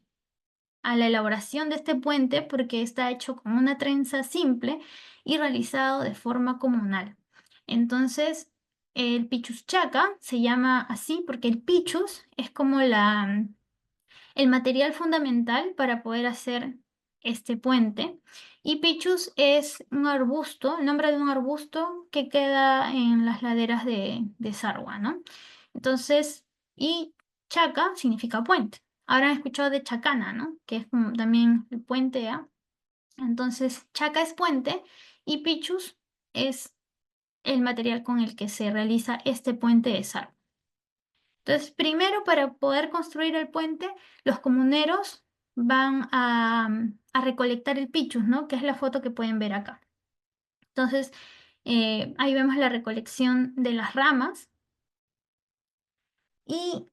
a la elaboración de este puente porque está hecho con una trenza simple y realizado de forma comunal. Entonces, el pichuschaca se llama así porque el pichus es como el material fundamental para poder hacer este puente. Y pichus es un arbusto, el nombre de un arbusto que queda en las laderas de Sarwa, ¿no? Entonces, y chaca significa puente. Ahora han escuchado de chacana, ¿no? Que es como también el puente, ¿ah? Entonces, chaca es puente y pichus es el material con el que se realiza este puente de Sarwa. Entonces, primero para poder construir el puente, los comuneros van a recolectar el pichus, ¿no? Que es la foto que pueden ver acá. Entonces, ahí vemos la recolección de las ramas y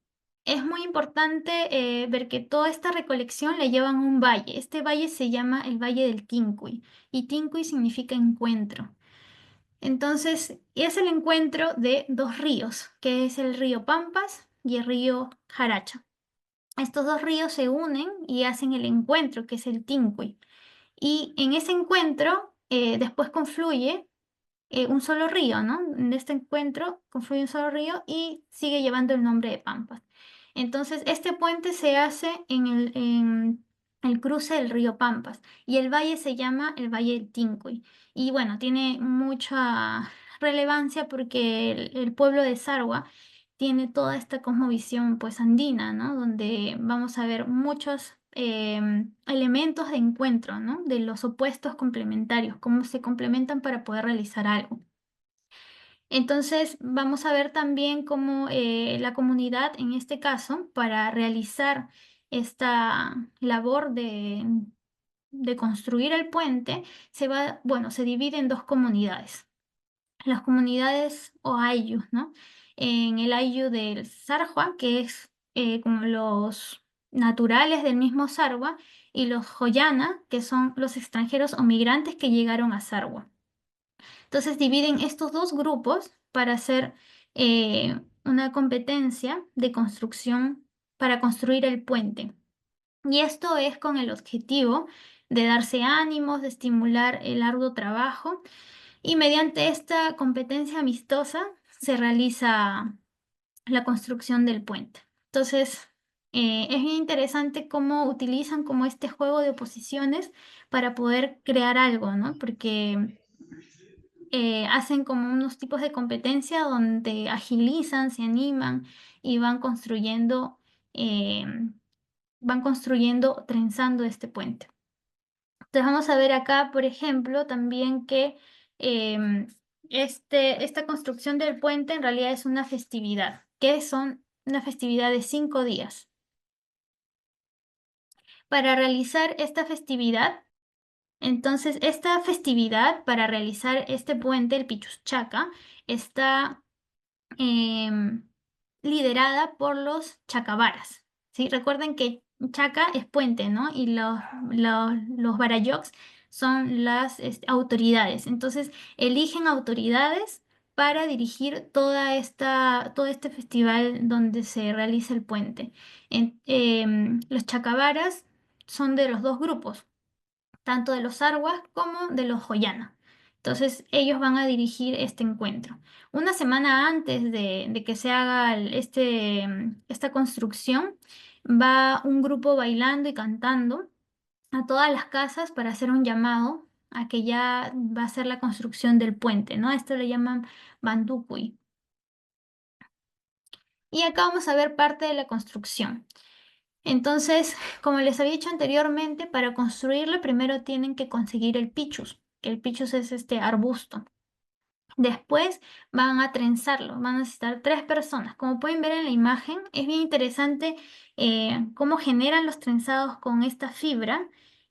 es muy importante ver que toda esta recolección la llevan a un valle. Este valle se llama el Valle del Tincuy y Tincuy significa encuentro. Entonces, es el encuentro de 2 ríos, que es el río Pampas y el río Jaracha. Estos 2 ríos se unen y hacen el encuentro, que es el Tincuy. Y en ese encuentro después confluye un solo río, ¿no? En este encuentro confluye un solo río y sigue llevando el nombre de Pampas. Entonces, este puente se hace en el cruce del río Pampas y el valle se llama el Valle del Tincuy. Y bueno, tiene mucha relevancia porque el pueblo de Sarwa tiene toda esta cosmovisión pues andina, ¿no? Donde vamos a ver muchos elementos de encuentro, ¿no? De los opuestos complementarios, cómo se complementan para poder realizar algo. Entonces, vamos a ver también cómo la comunidad, en este caso, para realizar esta labor de construir el puente, se divide en dos comunidades. Las comunidades o ayllus, ¿no? En el ayllu del Sarwa, que es como los naturales del mismo Sarwa, y los Joyana, que son los extranjeros o migrantes que llegaron a Sarwa. Entonces dividen estos dos grupos para hacer una competencia de construcción para construir el puente. Y esto es con el objetivo de darse ánimos, de estimular el arduo trabajo. Y mediante esta competencia amistosa se realiza la construcción del puente. Entonces, es bien interesante cómo utilizan como este juego de oposiciones para poder crear algo, ¿no? Porque hacen como unos tipos de competencia donde agilizan, se animan y eh, van construyendo, trenzando este puente. Entonces vamos a ver acá, por ejemplo, también que esta construcción del puente en realidad es una festividad, que son una festividad de 5 días. Para realizar esta festividad, entonces esta festividad para realizar este puente, el Pichuschaca, está em, liderada por los chacavaras, ¿sí? Recuerden que chaca es puente, ¿no? Y los barayoks son las autoridades. Entonces, eligen autoridades para dirigir todo este festival donde se realiza el puente. Los chacavaras son de los dos grupos, tanto de los Arhuas como de los Joyana. Entonces ellos van a dirigir este encuentro. Una semana antes de que se haga esta construcción, va un grupo bailando y cantando a todas las casas para hacer un llamado a que ya va a ser la construcción del puente, ¿no? Esto le llaman Banducuy. Y acá vamos a ver parte de la construcción. Entonces, como les había dicho anteriormente, para construirlo primero tienen que conseguir el pichus, que el pichus es este arbusto. Después van a trenzarlo, van a necesitar 3 personas. Como pueden ver en la imagen, es bien interesante cómo generan los trenzados con esta fibra,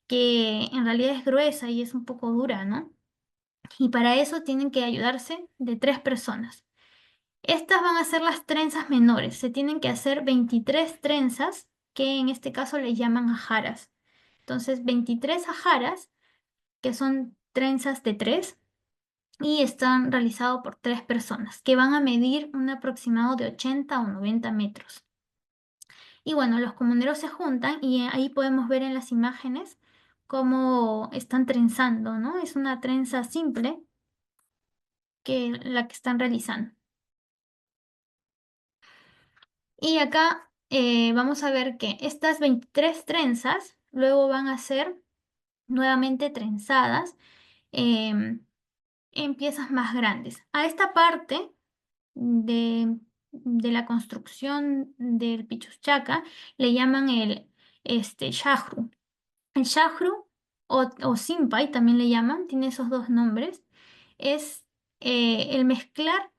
que en realidad es gruesa y es un poco dura, ¿no? Y para eso tienen que ayudarse de 3 personas. Estas van a ser las trenzas menores. Se tienen que hacer 23 trenzas, que en este caso les llaman ajaras. Entonces, 23 ajaras, que son trenzas de 3, y están realizados por 3 personas, que van a medir un aproximado de 80 o 90 metros. Y bueno, los comuneros se juntan y ahí podemos ver en las imágenes cómo están trenzando, ¿no? Es una trenza simple que la que están realizando. Y acá vamos a ver que estas 23 trenzas luego van a ser nuevamente trenzadas en piezas más grandes. A esta parte de la construcción del Pichuschaca le llaman el shahru. El shahru o simpay también le llaman, tiene esos dos nombres. Es el mezclar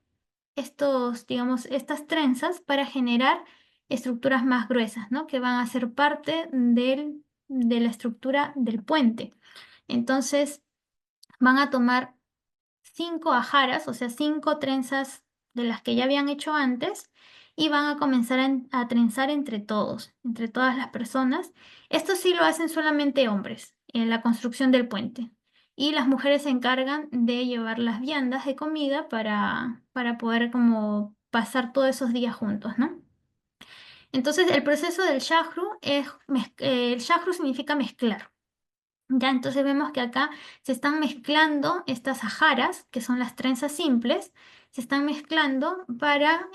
digamos, estas trenzas para generar estructuras más gruesas, ¿no? Que van a ser parte de la estructura del puente. Entonces, van a tomar 5 ajaras, o sea, 5 trenzas de las que ya habían hecho antes, y van a comenzar a trenzar entre todos, entre todas las personas. Esto sí lo hacen solamente hombres en la construcción del puente. Y las mujeres se encargan de llevar las viandas de comida para poder como pasar todos esos días juntos, ¿no? Entonces, el proceso del shahru el shahru significa mezclar. Ya, entonces vemos que acá se están mezclando estas ajaras, que son las trenzas simples, se están mezclando para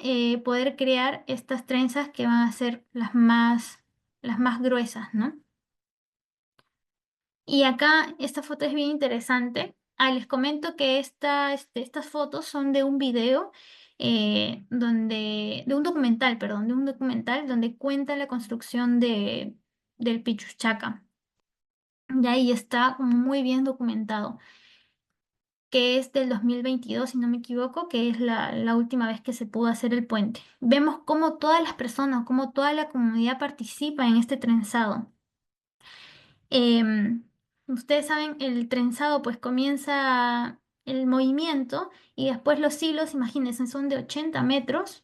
poder crear estas trenzas que van a ser las más gruesas, ¿no? Y acá esta foto es bien interesante. Les comento que estas fotos son de un video, de un documental, perdón, de un documental donde cuenta la construcción del Pichuchaca. Y ahí está como muy bien documentado, que es del 2022, si no me equivoco, que es la última vez que se pudo hacer el puente. Vemos cómo todas las personas, cómo toda la comunidad participa en este trenzado. Em, Ustedes saben, el trenzado pues comienza el movimiento y después los hilos, imagínense, son de 80 metros.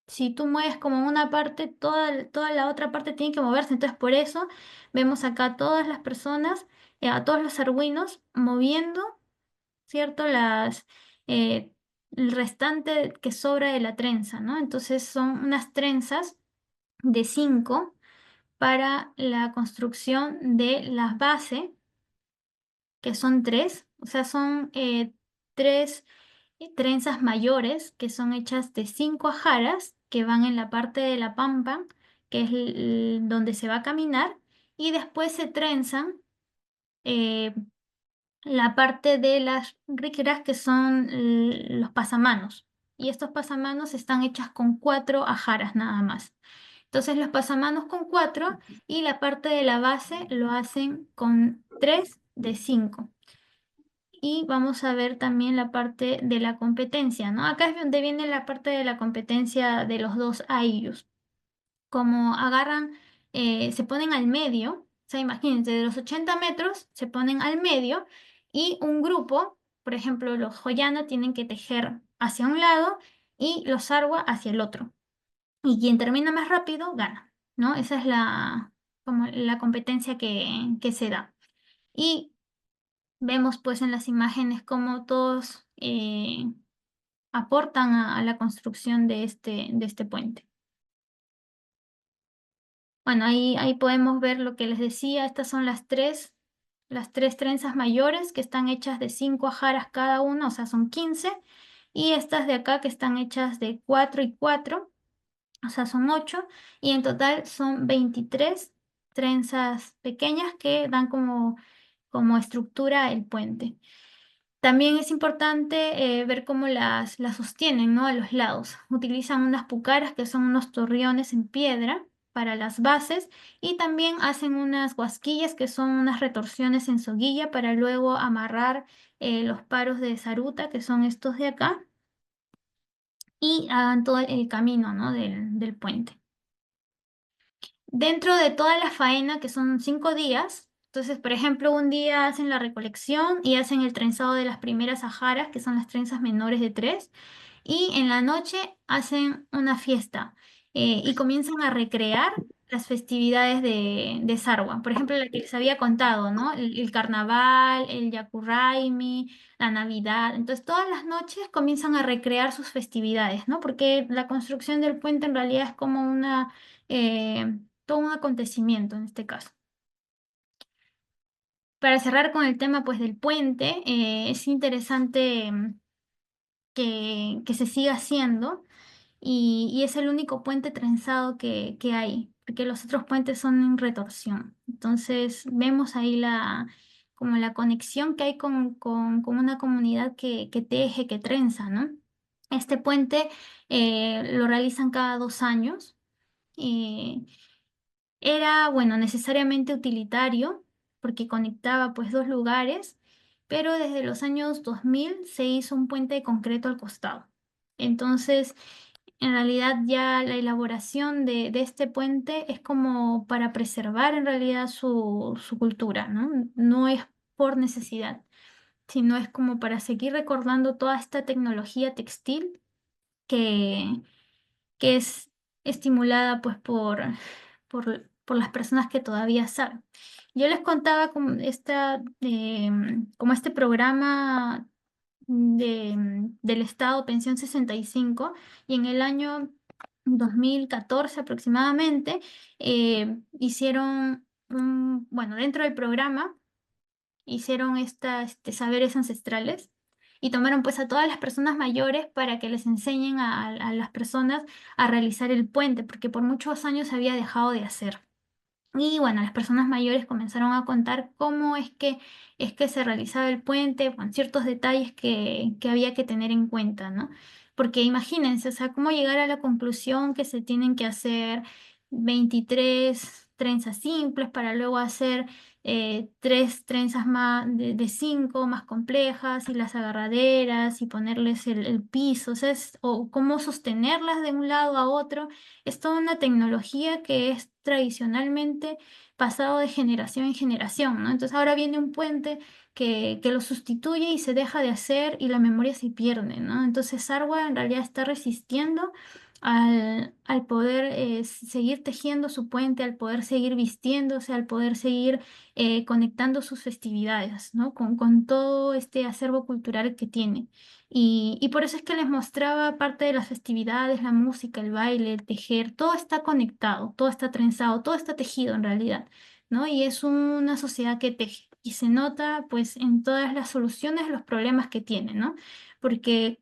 Si tú mueves como una parte, toda la otra parte tiene que moverse. Entonces, por eso vemos acá a todas las personas, a todos los argüinos moviendo, ¿cierto? Eh, el restante que sobra de la trenza, ¿no? Entonces, son unas trenzas de 5 para la construcción de las bases, que son 3, o sea, son 3 trenzas mayores que son hechas de 5 ajaras que van en la parte de la pampa, que es donde se va a caminar, y después se trenzan eh, la parte de las ríqueras, que son los pasamanos. Y estos pasamanos están hechas con 4 ajaras nada más. Entonces los pasamanos con 4 y la parte de la base lo hacen con 3 de 5. Y vamos a ver también la parte de la competencia, ¿no? Acá es donde viene la parte de la competencia de los dos airus. Como agarran, se ponen al medio, o sea, imagínense, de los 80 metros se ponen al medio y un grupo, por ejemplo, los Joyana tienen que tejer hacia un lado y los Arwa hacia el otro. Y quien termina más rápido gana, ¿no? Esa es como la competencia que se da. Y vemos pues en las imágenes cómo todos aportan a la construcción de este puente. Bueno, ahí podemos ver lo que les decía. Estas son las tres trenzas mayores que están hechas de 5 ajaras cada una, o sea, son 15. Y estas de acá que están hechas de 4 y 4, o sea, son 8. Y en total son 23 trenzas pequeñas que dan como estructura el puente. También es importante ver cómo las sostienen, ¿no? A los lados. Utilizan unas pucaras, que son unos torreones en piedra para las bases, y también hacen unas guasquillas, que son unas retorsiones en soguilla para luego amarrar los paros de zaruta, que son estos de acá, y hagan todo el camino, ¿no? del puente. Dentro de toda la faena, que son 5 días, entonces, por ejemplo, un día hacen la recolección y hacen el trenzado de las primeras ajaras, que son las trenzas menores de 3, y en la noche hacen una fiesta y comienzan a recrear las festividades de Sarwa. Por ejemplo, la que les había contado, ¿no? El carnaval, el Yakurraimi, la Navidad. Entonces, todas las noches comienzan a recrear sus festividades, ¿no? Porque la construcción del puente en realidad es como todo un acontecimiento en este caso. Para cerrar con el tema pues del puente, es interesante que se siga haciendo y es el único puente trenzado que hay, porque los otros puentes son en retorsión. Entonces vemos ahí como la conexión que hay con una comunidad que teje, que trenza, ¿no? Este puente lo realizan cada 2 años. eh, Era, bueno, necesariamente utilitario porque conectaba pues dos lugares, pero desde los años 2000 se hizo un puente de concreto al costado. Entonces, en realidad ya la elaboración de este puente es como para preservar en realidad su cultura, ¿no? No es por necesidad, sino es como para seguir recordando toda esta tecnología textil que, que es estimulada pues por las personas que todavía saben. Yo les contaba como este programa del Estado Pensión 65 y en el año 2014 aproximadamente hicieron bueno, dentro del programa hicieron saberes ancestrales y tomaron pues a todas las personas mayores para que les enseñen a las personas a realizar el puente, porque por muchos años se había dejado de hacer. Y bueno, las personas mayores comenzaron a contar cómo es que se realizaba el puente, con ciertos detalles que había que tener en cuenta, ¿no? Porque imagínense, o sea, cómo llegar a la conclusión que se tienen que hacer 23 trenzas simples para luego hacer 3 trenzas más de 5 más complejas y las agarraderas y ponerles el piso, o sea, o cómo sostenerlas de un lado a otro. Es toda una tecnología que es tradicionalmente pasado de generación en generación, ¿no? Entonces ahora viene un puente que lo sustituye y se deja de hacer y la memoria se pierde, ¿no? Entonces Sarwa en realidad está resistiendo al poder seguir tejiendo su puente, al poder seguir vistiéndose, al poder seguir conectando sus festividades, ¿no? Con todo este acervo cultural que tiene. Y por eso es que les mostraba parte de las festividades, la música, el baile, el tejer, todo está conectado, todo está trenzado, todo está tejido en realidad, ¿no? Y es una sociedad que teje. Y se nota pues en todas las soluciones a los problemas que tiene, ¿no? Porque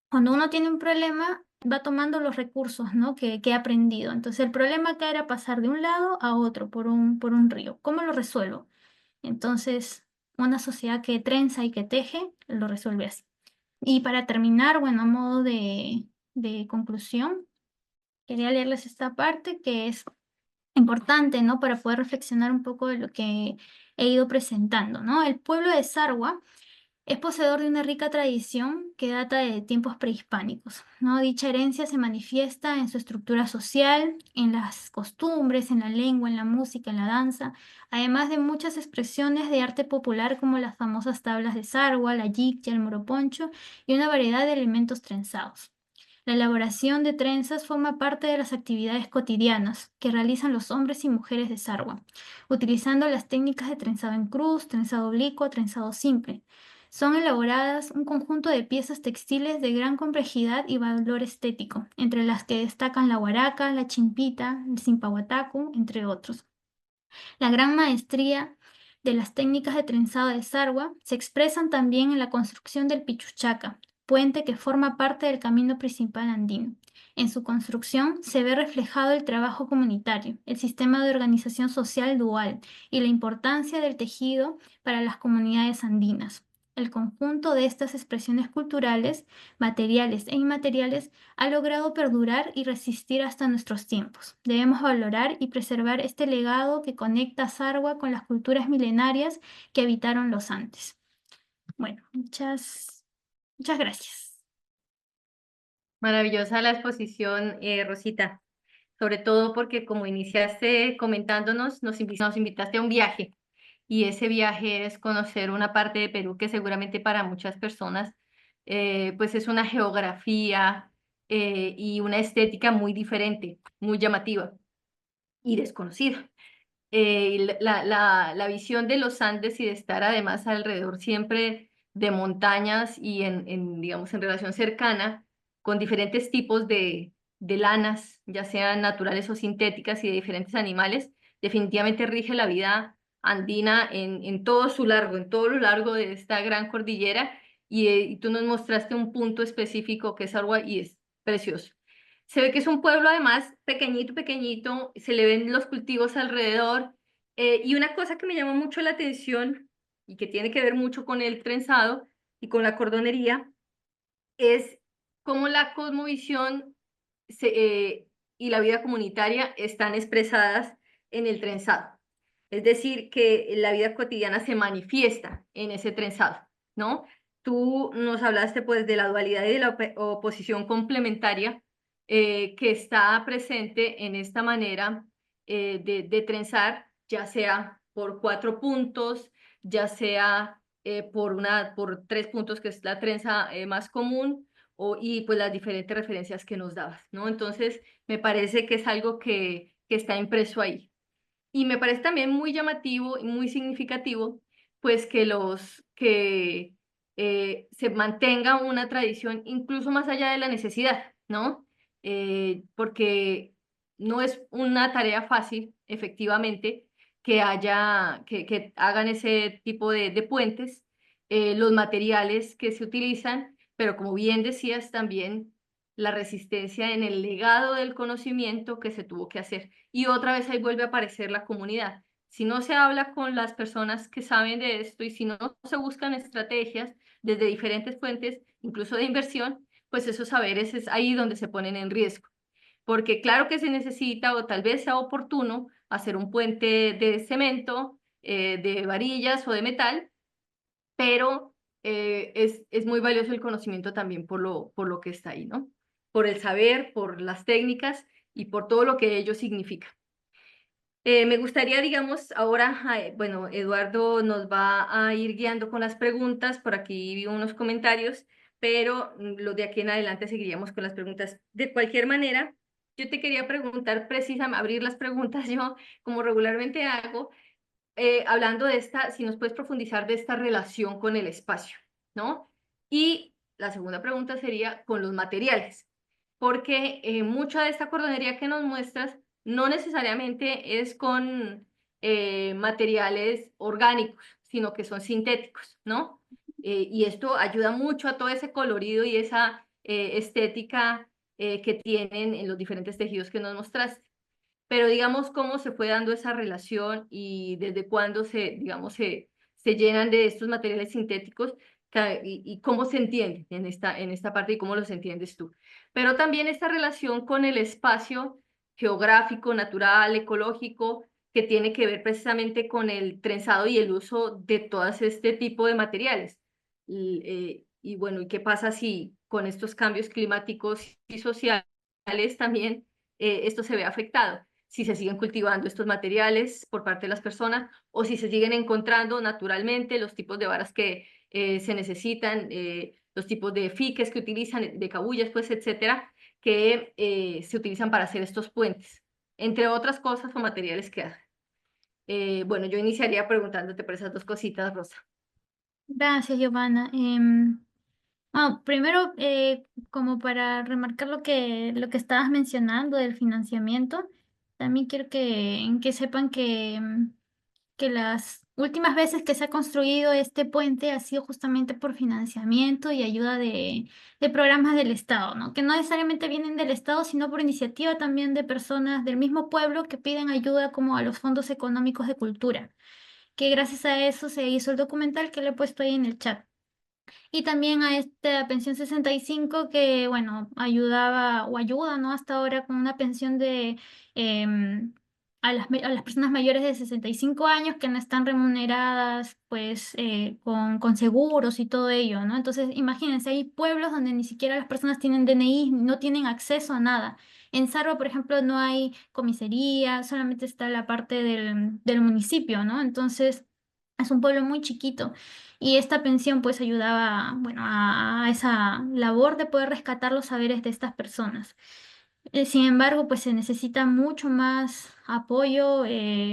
cuando uno tiene un problema, va tomando los recursos, ¿no? que ha aprendido. Entonces, el problema acá era pasar de un lado a otro por un río. ¿Cómo lo resuelvo? Entonces, una sociedad que trenza y que teje, lo resuelve así. Y para terminar, bueno, a modo de conclusión, quería leerles esta parte que es importante, ¿no? Para poder reflexionar un poco de lo que he ido presentando, ¿no? El pueblo de Sarwa es poseedor de una rica tradición que data de tiempos prehispánicos, ¿no? Dicha herencia se manifiesta en su estructura social, en las costumbres, en la lengua, en la música, en la danza, además de muchas expresiones de arte popular como las famosas tablas de Sarwa, la yiccha, el moroponcho y una variedad de elementos trenzados. La elaboración de trenzas forma parte de las actividades cotidianas que realizan los hombres y mujeres de Sarwa, utilizando las técnicas de trenzado en cruz, trenzado oblicuo, trenzado simple. Son elaboradas un conjunto de piezas textiles de gran complejidad y valor estético, entre las que destacan la huaraca, la chimpita, el cimpahuatacu, entre otros. La gran maestría de las técnicas de trenzado de Sarwa se expresan también en la construcción del Pichuchaca, puente que forma parte del camino principal andino. En su construcción se ve reflejado el trabajo comunitario, el sistema de organización social dual y la importancia del tejido para las comunidades andinas. El conjunto de estas expresiones culturales, materiales e inmateriales, ha logrado perdurar y resistir hasta nuestros tiempos. Debemos valorar y preservar este legado que conecta a Sarwa con las culturas milenarias que habitaron los Andes. Bueno, muchas gracias. Maravillosa la exposición, Rosita, sobre todo porque como iniciaste comentándonos, nos invitaste a un viaje y ese viaje es conocer una parte de Perú que seguramente para muchas personas pues es una geografía y una estética muy diferente, muy llamativa y desconocida. La visión de los Andes y de estar además alrededor siempre de montañas y digamos, en relación cercana con diferentes tipos de lanas, ya sean naturales o sintéticas y de diferentes animales, definitivamente rige la vida andina en todo su largo, en todo lo largo de esta gran cordillera y tú nos mostraste un punto específico que es Arhuac y es precioso. Se ve que es un pueblo además pequeñito, pequeñito, se le ven los cultivos alrededor. Y una cosa que me llamó mucho la atención y que tiene que ver mucho con el trenzado y con la cordonería es cómo la cosmovisión y la vida comunitaria están expresadas en el trenzado. Es decir, que la vida cotidiana se manifiesta en ese trenzado, ¿no? Tú nos hablaste pues de la dualidad y de la oposición complementaria que está presente en esta manera de trenzar, ya sea por 4 puntos, ya sea por 3 puntos, que es la trenza más común, y pues las diferentes referencias que nos dabas, ¿no? Entonces, me parece que es algo que está impreso ahí. Y me parece también muy llamativo y muy significativo, pues que se mantenga una tradición incluso más allá de la necesidad, ¿no? Porque no es una tarea fácil, efectivamente, que hagan ese tipo de puentes, los materiales que se utilizan, pero como bien decías también, la resistencia en el legado del conocimiento que se tuvo que hacer. Y otra vez ahí vuelve a aparecer la comunidad. Si no se habla con las personas que saben de esto y si no se buscan estrategias desde diferentes fuentes, incluso de inversión, pues esos saberes es ahí donde se ponen en riesgo. Porque claro que se necesita o tal vez sea oportuno hacer un puente de cemento, de varillas o de metal, pero es muy valioso el conocimiento también por lo que está ahí, ¿no? Por el saber, por las técnicas y por todo lo que ello significa. Me gustaría, digamos, ahora, bueno, Eduardo nos va a ir guiando con las preguntas, por aquí vi unos comentarios, pero los de aquí en adelante seguiríamos con las preguntas. De cualquier manera, yo te quería preguntar precisamente, abrir las preguntas yo, como regularmente hago, hablando de esta, si nos puedes profundizar de esta relación con el espacio, ¿no? Y la segunda pregunta sería con los materiales, porque mucha de esta cordonería que nos muestras no necesariamente es con materiales orgánicos, sino que son sintéticos, ¿no? Y esto ayuda mucho a todo ese colorido y esa estética que tienen en los diferentes tejidos que nos mostraste. Pero digamos cómo se fue dando esa relación y desde cuándo digamos, se llenan de estos materiales sintéticos y cómo se entiende en esta parte y cómo los entiendes tú. Pero también esta relación con el espacio geográfico, natural, ecológico, que tiene que ver precisamente con el trenzado y el uso de todas este tipo de materiales. Y bueno, ¿y qué pasa si con estos cambios climáticos y sociales también esto se ve afectado? Si se siguen cultivando estos materiales por parte de las personas o si se siguen encontrando naturalmente los tipos de varas que se necesitan, los tipos de fiques que utilizan, de cabullas, pues, etcétera, que se utilizan para hacer estos puentes, entre otras cosas o materiales que hacen. Bueno, yo iniciaría preguntándote por esas dos cositas, Rosa. Gracias, Giovanna. Bueno, primero, como para remarcar lo que estabas mencionando del financiamiento, también quiero que sepan que las últimas veces que se ha construido este puente ha sido justamente por financiamiento y ayuda de programas del Estado, ¿no? Que no necesariamente vienen del Estado, sino por iniciativa también de personas del mismo pueblo que piden ayuda como a los fondos económicos de cultura, que gracias a eso se hizo el documental que le he puesto ahí en el chat. Y también a esta pensión 65 que, bueno, ayudaba o ayuda, ¿no? Hasta ahora con una pensión de a las personas mayores de 65 años que no están remuneradas, pues, con seguros y todo ello, ¿no? Entonces, imagínense, hay pueblos donde ni siquiera las personas tienen DNI, no tienen acceso a nada. En Sarva, por ejemplo, no hay comisaría, solamente está la parte del municipio, ¿no? Entonces, es un pueblo muy chiquito. Y esta pensión pues ayudaba, bueno, a esa labor de poder rescatar los saberes de estas personas. Sin embargo, pues se necesita mucho más apoyo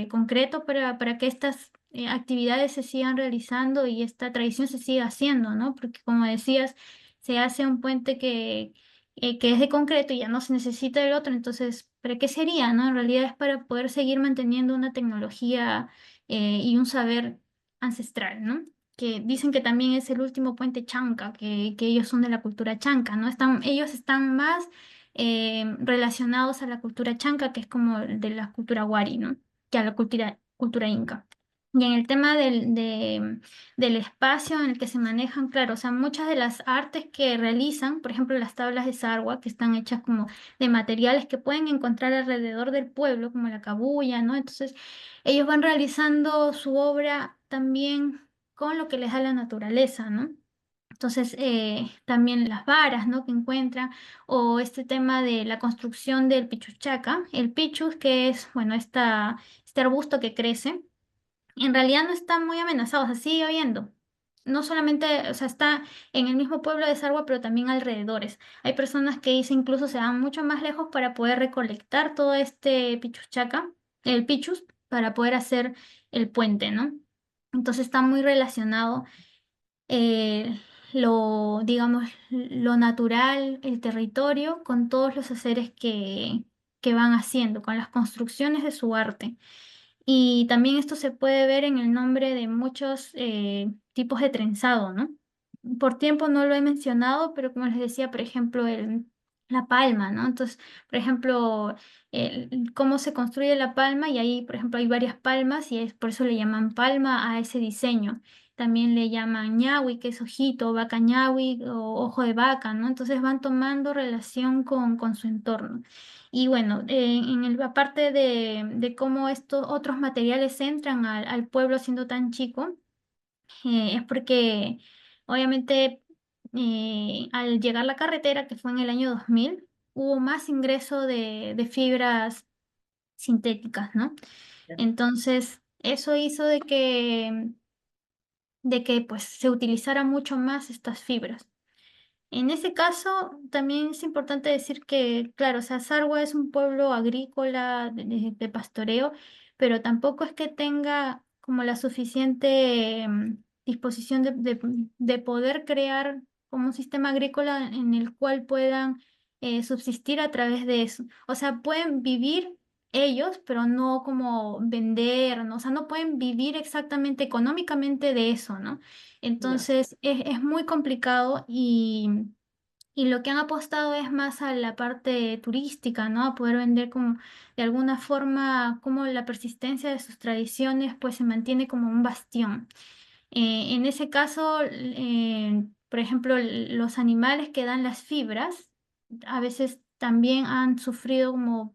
concreto para que estas actividades se sigan realizando y esta tradición se siga haciendo, ¿no? Porque como decías, se hace un puente que es de concreto y ya no se necesita el otro, entonces, ¿para qué sería, no? En realidad es para poder seguir manteniendo una tecnología y un saber ancestral, ¿no? Que dicen que también es el último puente chanca, que ellos son de la cultura chanca, ¿no? Ellos están más relacionados a la cultura chanca, que es como de la cultura wari, ¿no? Que a la cultura inca. Y en el tema del espacio en el que se manejan, claro, o sea, muchas de las artes que realizan, por ejemplo, las tablas de sarwa, que están hechas como de materiales que pueden encontrar alrededor del pueblo, como la cabuya, ¿no? Entonces, ellos van realizando su obra también con lo que les da la naturaleza, ¿no? Entonces, también las varas, ¿no? que encuentran, o este tema de la construcción del pichuchaca, el pichus, que es, bueno, este arbusto que crece, en realidad no está muy amenazado, o sea, sigue habiendo. No solamente, o sea, está en el mismo pueblo de Sarwa, pero también alrededores. Hay personas que dicen incluso se van mucho más lejos para poder recolectar todo este pichuchaca, el pichus, para poder hacer el puente, ¿no? Entonces está muy relacionado digamos, lo natural, el territorio, con todos los haceres que van haciendo, con las construcciones de su arte. Y también esto se puede ver en el nombre de muchos tipos de trenzado, ¿no? Por tiempo no lo he mencionado, pero como les decía, por ejemplo, la palma, ¿no? Entonces, por ejemplo, cómo se construye la palma y ahí, por ejemplo, hay varias palmas y es por eso le llaman palma a ese diseño. también le llaman ñawi, que es ojito, vaca ñawi o ojo de vaca, ¿no? Entonces van tomando relación con su entorno. Y bueno, aparte de cómo estos otros materiales entran al pueblo siendo tan chico, es porque obviamente al llegar la carretera, que fue en el año 2000, hubo más ingreso de fibras sintéticas, ¿no? Entonces, eso hizo de que pues se utilizara mucho más estas fibras. En ese caso, también es importante decir que, claro, o sea, Sarwa es un pueblo agrícola de pastoreo, pero tampoco es que tenga como la suficiente disposición de poder crear como un sistema agrícola en el cual puedan subsistir a través de eso. O sea, pueden vivir ellos, pero no como vender, ¿no? O sea, no pueden vivir exactamente económicamente de eso, ¿no? Ya. Entonces es muy complicado y lo que han apostado es más a la parte turística, ¿no? A poder vender como de alguna forma como la persistencia de sus tradiciones pues se mantiene como un bastión. En ese caso, por ejemplo, los animales que dan las fibras a veces también han sufrido como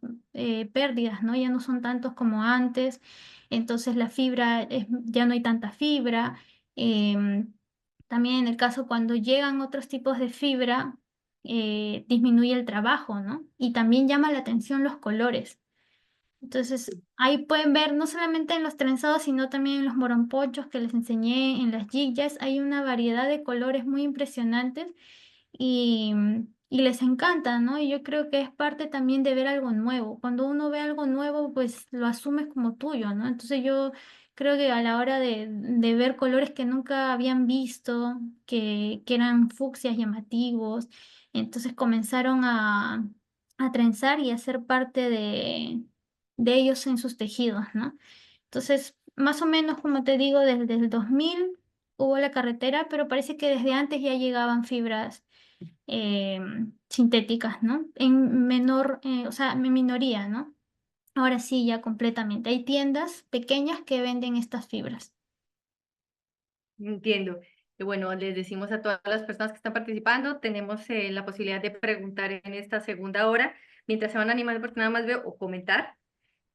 pérdidas, ¿no? Ya no son tantos como antes, entonces ya no hay tanta fibra. Em, También en el caso cuando llegan otros tipos de fibra, disminuye el trabajo, ¿no? Y también llama la atención los colores. Entonces, ahí pueden ver, no solamente en los trenzados, sino también en los moronpochos que les enseñé, en las gillas, hay una variedad de colores muy impresionantes y les encanta, ¿no? Y yo creo que es parte también de ver algo nuevo. Cuando uno ve algo nuevo, pues lo asumes como tuyo, ¿no? Entonces yo creo que a la hora de ver colores que nunca habían visto, que eran fucsias llamativos, entonces comenzaron a trenzar y a ser parte de ellos en sus tejidos, ¿no? Entonces, más o menos, como te digo, desde el 2000 hubo la carretera, pero parece que desde antes ya llegaban fibras eh, sintéticas, ¿no? En menor, o sea, en minoría, ¿no? Ahora sí, ya completamente. Hay tiendas pequeñas que venden estas fibras. Entiendo. Y bueno, les decimos a todas las personas que están participando, tenemos la posibilidad de preguntar en esta segunda hora, mientras se van animando, porque nada más veo o comentar.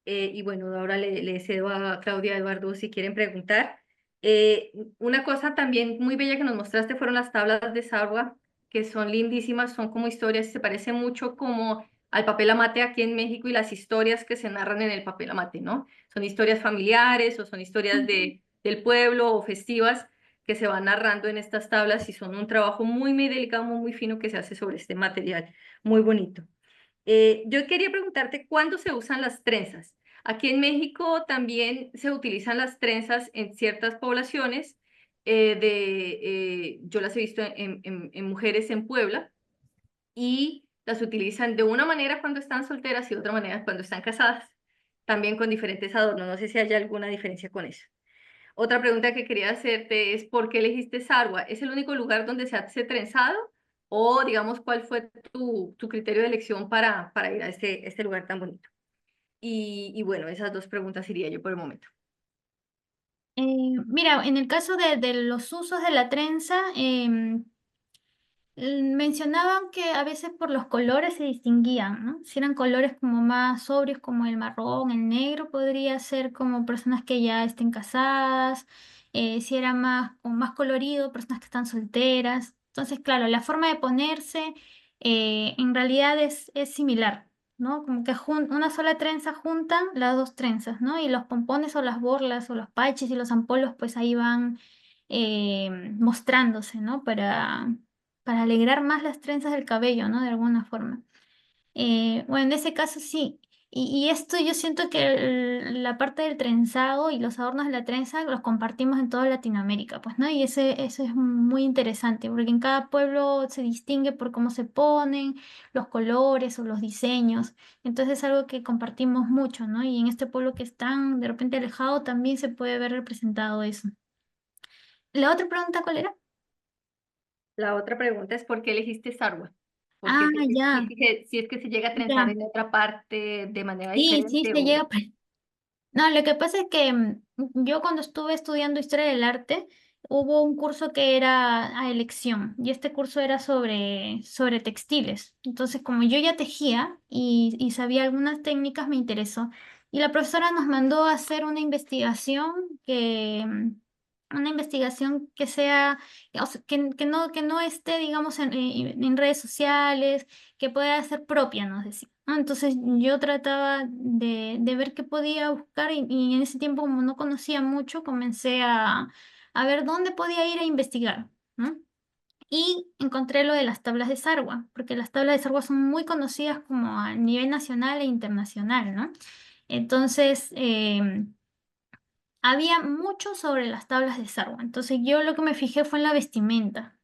Y bueno, ahora le cedo a Claudia Eduardo si quieren preguntar. Una cosa también muy bella que nos mostraste fueron las tablas de Sarwa, que son lindísimas, son como historias, se parece mucho como al papel amate aquí en México y las historias que se narran en el papel amate, ¿no? Son historias familiares o son historias Ujú. del pueblo o festivas que se van narrando en estas tablas y son un trabajo muy, muy delicado, muy, muy fino que se hace sobre este material, muy bonito. Yo quería preguntarte cuándo se usan las trenzas. Aquí en México también se utilizan las trenzas en ciertas poblaciones. Yo las he visto en mujeres en Puebla y las utilizan de una manera cuando están solteras y de otra manera cuando están casadas, también con diferentes adornos. No sé si hay alguna diferencia con eso. Otra pregunta que quería hacerte es, ¿por qué elegiste Sarwa? ¿Es el único lugar donde se hace trenzado? O, digamos, ¿cuál fue tu criterio de elección para ir a este lugar tan bonito? Y bueno, esas dos preguntas iría yo por el momento. Mira, en el caso de los usos de la trenza, mencionaban que a veces por los colores se distinguían, ¿no? Si eran colores como más sobrios, como el marrón, el negro, podría ser como personas que ya estén casadas. Si era más colorido, personas que están solteras. Entonces, claro, la forma de ponerse en realidad es similar, ¿no? Como que una sola trenza juntan las dos trenzas, ¿no? Y los pompones o las borlas o los parches y los ampolos, pues ahí van mostrándose, ¿no? Para alegrar más las trenzas del cabello, ¿no? De alguna forma. Bueno, en ese caso sí. Y esto yo siento que la parte del trenzado y los adornos de la trenza los compartimos en toda Latinoamérica, pues, ¿no? Y eso es muy interesante, porque en cada pueblo se distingue por cómo se ponen, los colores o los diseños. Entonces es algo que compartimos mucho, ¿no? Y en este pueblo que es tan de repente alejado también se puede ver representado eso. ¿La otra pregunta cuál era? La otra pregunta es, ¿por qué elegiste Sarwa? Porque Ah, ya, si es que se llega a trenzar ya. en otra parte de manera Sí, sí, diferente se llega o... a... No, lo que pasa es que yo cuando estuve estudiando historia del arte, hubo un curso que era a elección y este curso era sobre textiles. Entonces, como yo ya tejía y sabía algunas técnicas, me interesó. Y la profesora nos mandó a hacer una investigación que sea, o sea, que no esté, digamos, en redes sociales, que pueda ser propia, nos decía, ¿no? Entonces yo trataba de ver qué podía buscar y en ese tiempo, como no conocía mucho, comencé a ver dónde podía ir a investigar, ¿no? Y encontré lo de las tablas de Sarwa, porque las tablas de Sarwa son muy conocidas como a nivel nacional e internacional, ¿no? Entonces, había mucho sobre las tablas de Sarwa. Entonces, yo lo que me fijé fue en la vestimenta,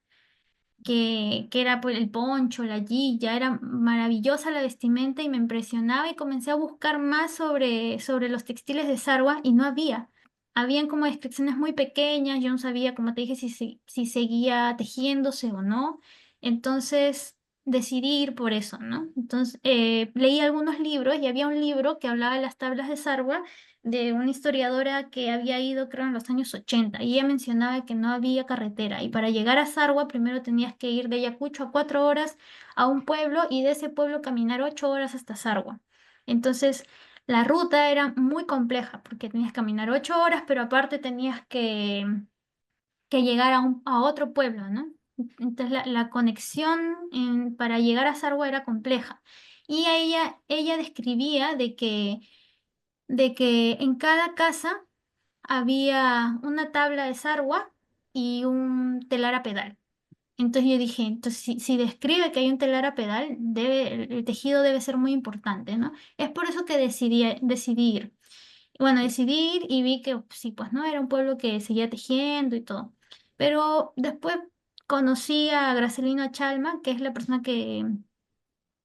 que era pues, el poncho, la ya era maravillosa la vestimenta y me impresionaba y comencé a buscar más sobre los textiles de Sarwa y no había. Habían como descripciones muy pequeñas, yo no sabía, como te dije, si seguía tejiéndose o no. Entonces decidí ir por eso, ¿no? Entonces leí algunos libros y había un libro que hablaba de las tablas de Sarwa de una historiadora que había ido, creo, en los años 80 y ella mencionaba que no había carretera y para llegar a Sarwa primero tenías que ir de Ayacucho a 4 horas a un pueblo y de ese pueblo caminar 8 horas hasta Sarwa. Entonces, la ruta era muy compleja porque tenías que caminar 8 horas, pero aparte tenías que llegar a otro pueblo, ¿no? Entonces, la conexión para llegar a Sarwa era compleja. Y ella describía de que en cada casa había una tabla de sarwa y un telar a pedal. Entonces yo dije, entonces si describe que hay un telar a pedal, el tejido debe ser muy importante, ¿no? Es por eso que decidí ir. Y bueno, decidí ir y vi que sí, pues no, era un pueblo que seguía tejiendo y todo. Pero después conocí a Gracelino Chalma, que es la persona que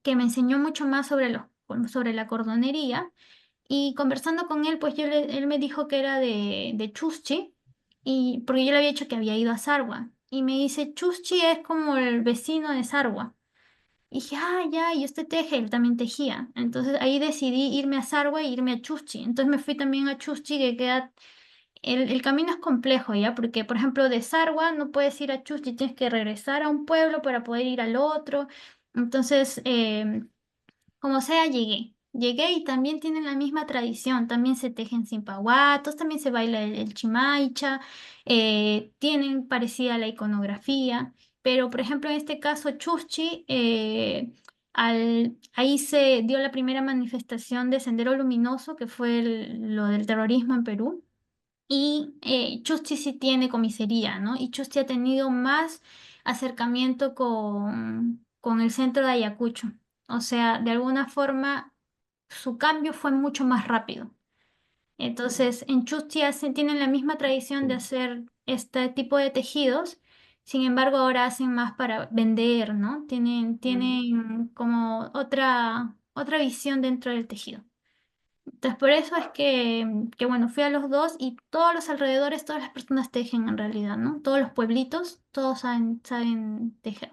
me enseñó mucho más sobre la cordonería. Y conversando con él, pues él me dijo que era de Chuschi, y, porque yo le había dicho que había ido a Sarwa. Y me dice, Chuschi es como el vecino de Sarwa. Y dije, ah, ya, y usted teje, él también tejía. Entonces ahí decidí irme a Sarwa e irme a Chuschi. Entonces me fui también a Chuschi, que queda, el camino es complejo, ¿ya? Porque, por ejemplo, de Sarwa no puedes ir a Chuschi, tienes que regresar a un pueblo para poder ir al otro. Entonces, como sea, llegué. Llegué y también tienen la misma tradición. También se tejen cimpaguatos, también se baila el chimaicha, tienen parecida la iconografía. Pero, por ejemplo, en este caso, Chuschi, ahí se dio la primera manifestación de Sendero Luminoso, que fue lo del terrorismo en Perú. Y Chuschi sí tiene comisaría, ¿no? Y Chuschi ha tenido más acercamiento con el centro de Ayacucho. O sea, de alguna forma su cambio fue mucho más rápido. Entonces, en Chuschi tienen la misma tradición de hacer este tipo de tejidos, sin embargo, ahora hacen más para vender, ¿no? Tienen como otra visión dentro del tejido. Entonces, por eso es que, bueno, fui a los dos y todos los alrededores, todas las personas tejen en realidad, ¿no? Todos los pueblitos, todos saben tejer.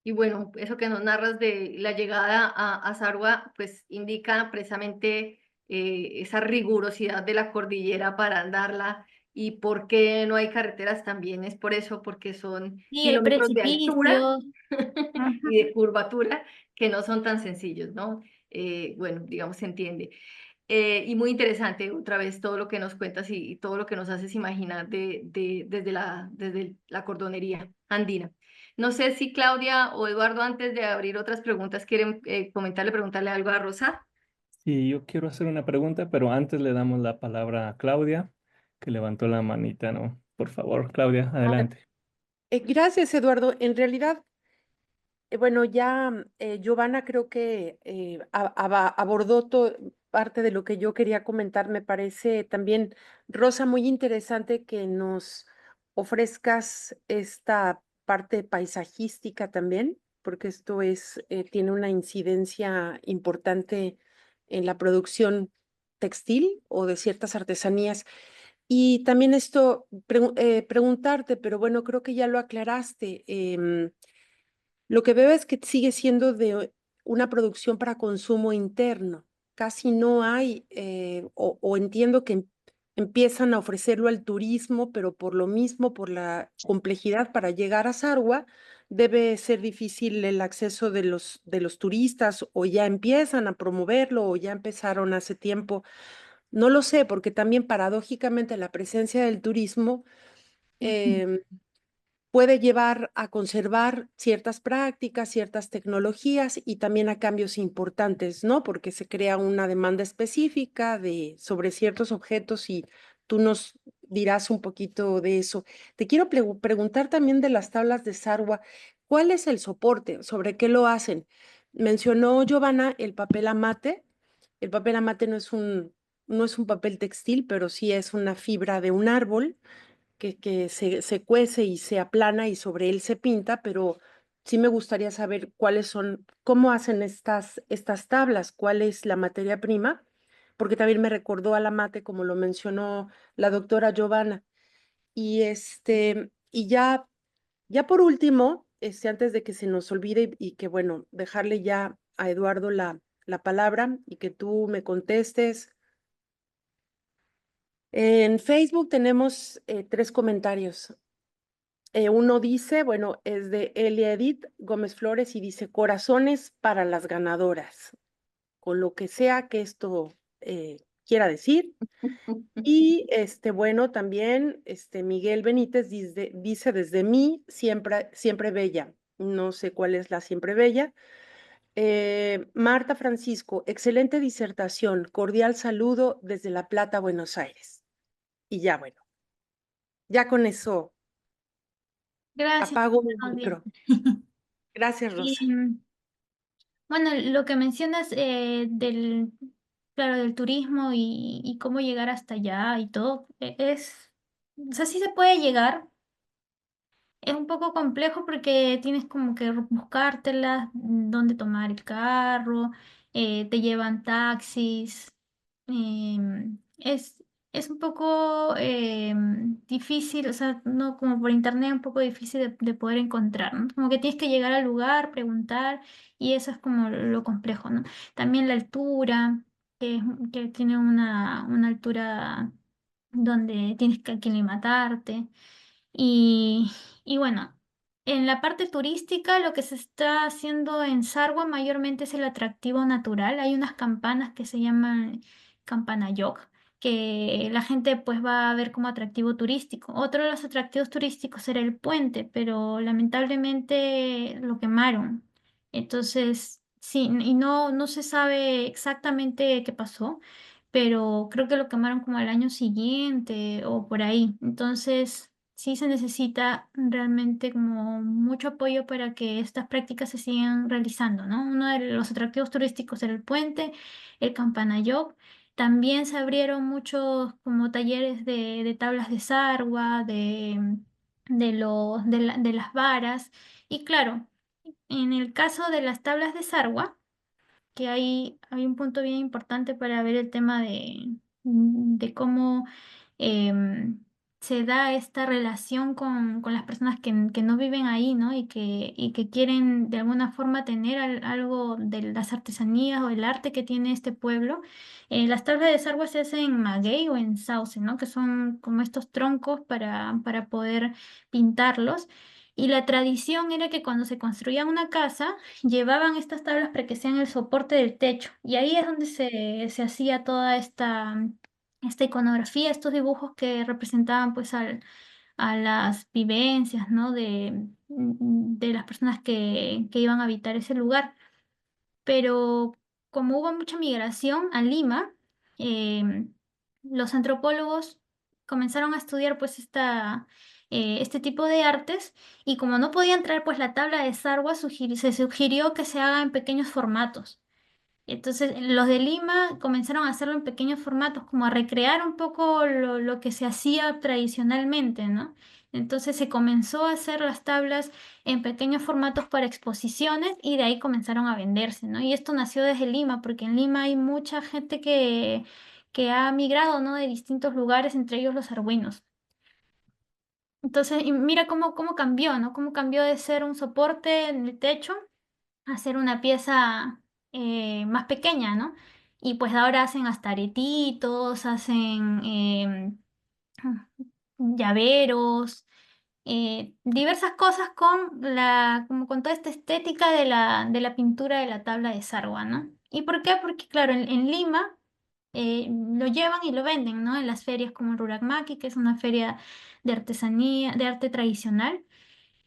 Y bueno, eso que nos narras de la llegada a Sarwa, pues indica precisamente esa rigurosidad de la cordillera para andarla y por qué no hay carreteras también es por eso, porque son Sí, hay kilómetros de altura precipicios. y Ujú. de curvatura que no son tan sencillos, ¿no? Bueno, digamos, se entiende. Y muy interesante otra vez todo lo que nos cuentas y todo lo que nos haces imaginar desde la cordonería andina. No sé si Claudia o Eduardo, antes de abrir otras preguntas, quieren preguntarle algo a Rosa. Sí, yo quiero hacer una pregunta, pero antes le damos la palabra a Claudia, que levantó la manita, ¿no? Por favor, Claudia, Ah, adelante. gracias, Eduardo. En realidad, bueno, ya Giovanna creo que abordó parte de lo que yo quería comentar. Me parece también, Rosa, muy interesante que nos ofrezcas esta parte paisajística también, porque esto tiene una incidencia importante en la producción textil o de ciertas artesanías. Y también preguntarte, pero bueno, creo que ya lo aclaraste. Lo que veo es que sigue siendo de una producción para consumo interno. Casi no hay, o entiendo que empiezan a ofrecerlo al turismo, pero por lo mismo, por la complejidad para llegar a Sarwa, debe ser difícil el acceso de los turistas, o ya empiezan a promoverlo, o ya empezaron hace tiempo. No lo sé, porque también paradójicamente la presencia del turismo em, puede llevar a conservar ciertas prácticas, ciertas tecnologías y también a cambios importantes, ¿no? Porque se crea una demanda específica sobre ciertos objetos y tú nos dirás un poquito de eso. Te quiero preguntar también de las tablas de Sarwa. ¿Cuál es el soporte? ¿Sobre qué lo hacen? Mencionó Giovanna el papel amate. El papel amate no es un papel textil, pero sí es una fibra de un árbol que se cuece y se aplana y sobre él se pinta, pero sí me gustaría saber cuáles son, cómo hacen estas tablas, cuál es la materia prima, porque también me recordó a la mate, como lo mencionó la doctora Giovanna. Y ya por último, antes de que se nos olvide y que, bueno, dejarle ya a Eduardo la palabra y que tú me contestes. En Facebook tenemos 3 comentarios. Uno dice, bueno, es de Elia Edith Gómez Flores y dice, corazones para las ganadoras, con lo que sea que esto quiera decir. Y bueno, también Miguel Benítez dice desde mí, siempre, siempre bella. No sé cuál es la siempre bella. Marta Francisco, excelente disertación, cordial saludo desde La Plata, Buenos Aires. Y ya, bueno, ya con eso Gracias, apago mi Claudia. micro. Gracias, Y, Rosa. bueno, lo que mencionas claro, del turismo y cómo llegar hasta allá y todo, o sea, sí se puede llegar. Es un poco complejo porque tienes como que buscártelas, dónde tomar el carro, te llevan taxis. Es un poco difícil, o sea, no como por internet, un poco difícil de poder encontrar, ¿no? Como que tienes que llegar al lugar, preguntar, y eso es como lo complejo, ¿no? También la altura, que, que tiene una altura donde tienes que aclimatarte. Y, y bueno, en la parte turística lo que se está haciendo en Sarwa mayormente es el atractivo natural. Hay unas campanas que se llaman Campanayok, que la gente pues va a ver como atractivo turístico. Otro de los atractivos turísticos era el puente, pero lamentablemente lo quemaron. Entonces, sí, y no se sabe exactamente qué pasó, pero creo que lo quemaron como al año siguiente o por ahí. Entonces, sí se necesita realmente como mucho apoyo para que estas prácticas se sigan realizando, ¿no? Uno de los atractivos turísticos era el puente, el Campanayop. También se abrieron muchos como talleres de tablas de sargua, de las varas. Y claro, en el caso de las tablas de sargua, que hay un punto bien importante para ver el tema de cómo em, se da esta relación con las personas que no viven ahí, ¿no? Y que quieren de alguna forma tener algo de las artesanías o el arte que tiene este pueblo. Las tablas de sargua se hacen en maguey o en sauce, ¿no? Que son como estos troncos para poder pintarlos. Y la tradición era que cuando se construía una casa, llevaban estas tablas para que sean el soporte del techo. Y ahí es donde se hacía toda esta iconografía, estos dibujos que representaban pues a las vivencias, ¿no? de las personas que iban a habitar ese lugar. Pero como hubo mucha migración a Lima, em, los antropólogos comenzaron a estudiar pues este tipo de artes, y como no podían traer pues la tabla de Sarwa, se sugirió que se haga en pequeños formatos. Entonces, los de Lima comenzaron a hacerlo en pequeños formatos, como a recrear un poco lo que se hacía tradicionalmente, ¿no? Entonces se comenzó a hacer las tablas en pequeños formatos para exposiciones, y de ahí comenzaron a venderse, ¿no? Y esto nació desde Lima, porque en Lima hay mucha gente que ha migrado, ¿no? De distintos lugares, entre ellos los argüinos. Entonces, y mira cómo cambió, ¿no? Cómo cambió de ser un soporte en el techo hacer una pieza más pequeña, ¿no? Y pues ahora hacen hasta aretitos, hacen llaveros, diversas cosas con como con toda esta estética de la pintura de la tabla de Sarwa, ¿no? ¿Y por qué? Porque claro, en Lima lo llevan y lo venden, ¿no? En las ferias como el Rurakmaki, que es una feria de artesanía, de arte tradicional,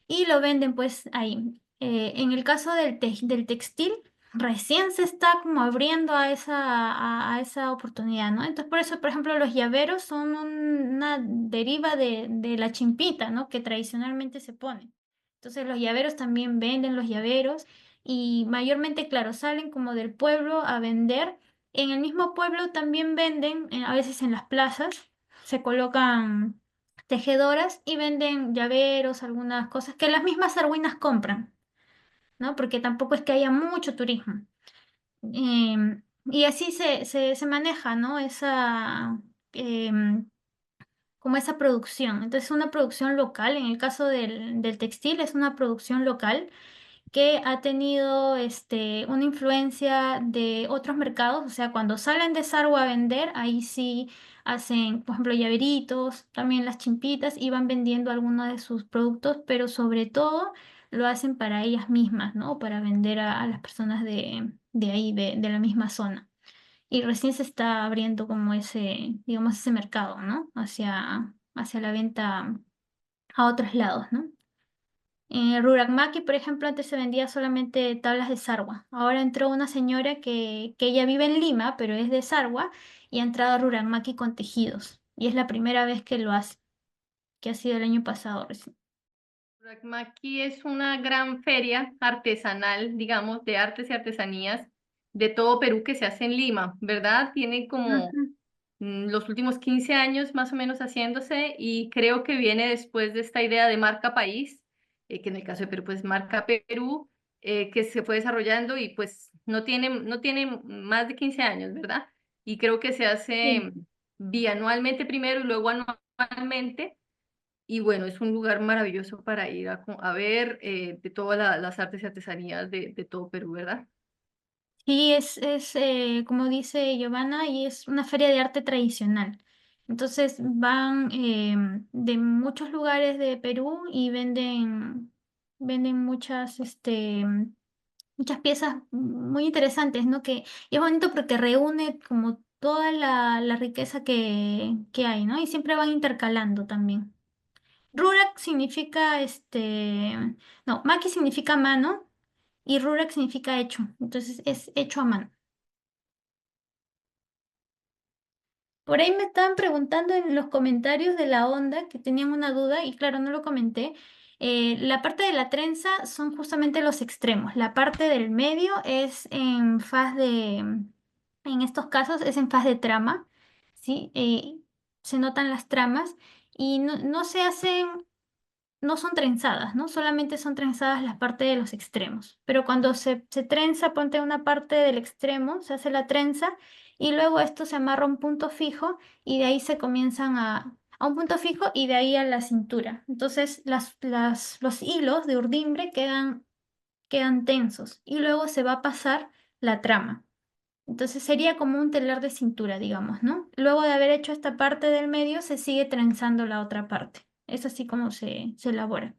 y lo venden pues ahí. En el caso del textil, recién se está como abriendo a esa oportunidad, ¿no? Entonces por eso, por ejemplo, los llaveros son una deriva de la chimpita, ¿no? Que tradicionalmente se pone. Entonces los llaveros también venden los llaveros y mayormente, claro, salen como del pueblo a vender. En el mismo pueblo también venden, a veces en las plazas, se colocan tejedoras y venden llaveros, algunas cosas que las mismas argüinas compran, ¿no? Porque tampoco es que haya mucho turismo. Y así se maneja, ¿no? Em, como esa producción. Entonces, una producción local, en el caso del textil, es una producción local que ha tenido una influencia de otros mercados, o sea, cuando salen de Sarwa a vender, ahí sí hacen, por ejemplo, llaveritos, también las chimpitas, y van vendiendo algunos de sus productos, pero sobre todo lo hacen para ellas mismas, ¿no? Para vender a las personas de ahí, de la misma zona. Y recién se está abriendo como digamos, ese mercado, ¿no? Hacia la venta a otros lados, ¿no? En Rurakmaki, por ejemplo, antes se vendía solamente tablas de Sarwa. Ahora entró una señora que ella vive en Lima, pero es de Sarwa, y ha entrado a Rurakmaki con tejidos. Y es la primera vez que lo hace, que ha sido el año pasado recién. Aquí es una gran feria artesanal, digamos, de artes y artesanías de todo Perú que se hace en Lima, ¿verdad? Tiene como Ujú. los últimos 15 años más o menos haciéndose y creo que viene después de esta idea de marca país, que en el caso de Perú pues marca Perú, que se fue desarrollando y pues no tiene más de 15 años, ¿verdad? Y creo que se Sí. hace bianualmente primero y luego anualmente. Y bueno, es un lugar maravilloso para ir a ver de todas las artes y artesanías de todo Perú, ¿verdad? Sí, como dice Giovanna, y es una feria de arte tradicional. Entonces van de muchos lugares de Perú y venden muchas piezas muy interesantes, ¿no? Y es bonito porque reúne como toda la riqueza que hay, ¿no? Y siempre van intercalando también. Rurak significa no, maki significa mano y rurak significa hecho. Entonces es hecho a mano. Por ahí me estaban preguntando en los comentarios de la onda que tenían una duda y claro, no lo comenté. La parte de la trenza son justamente los extremos. La parte del medio es en estos casos es en faz de trama, ¿sí? Se notan las tramas y no se hacen, no son trenzadas, ¿no? Solamente son trenzadas las partes de los extremos. Pero cuando se trenza, ponte una parte del extremo, se hace la trenza y luego esto se amarra a un punto fijo y de ahí se comienzan a un punto fijo y de ahí a la cintura. Entonces los hilos de urdimbre quedan tensos y luego se va a pasar la trama. Entonces sería como un telar de cintura, digamos, ¿no? Luego de haber hecho esta parte del medio, se sigue trenzando la otra parte. Es así como se elabora.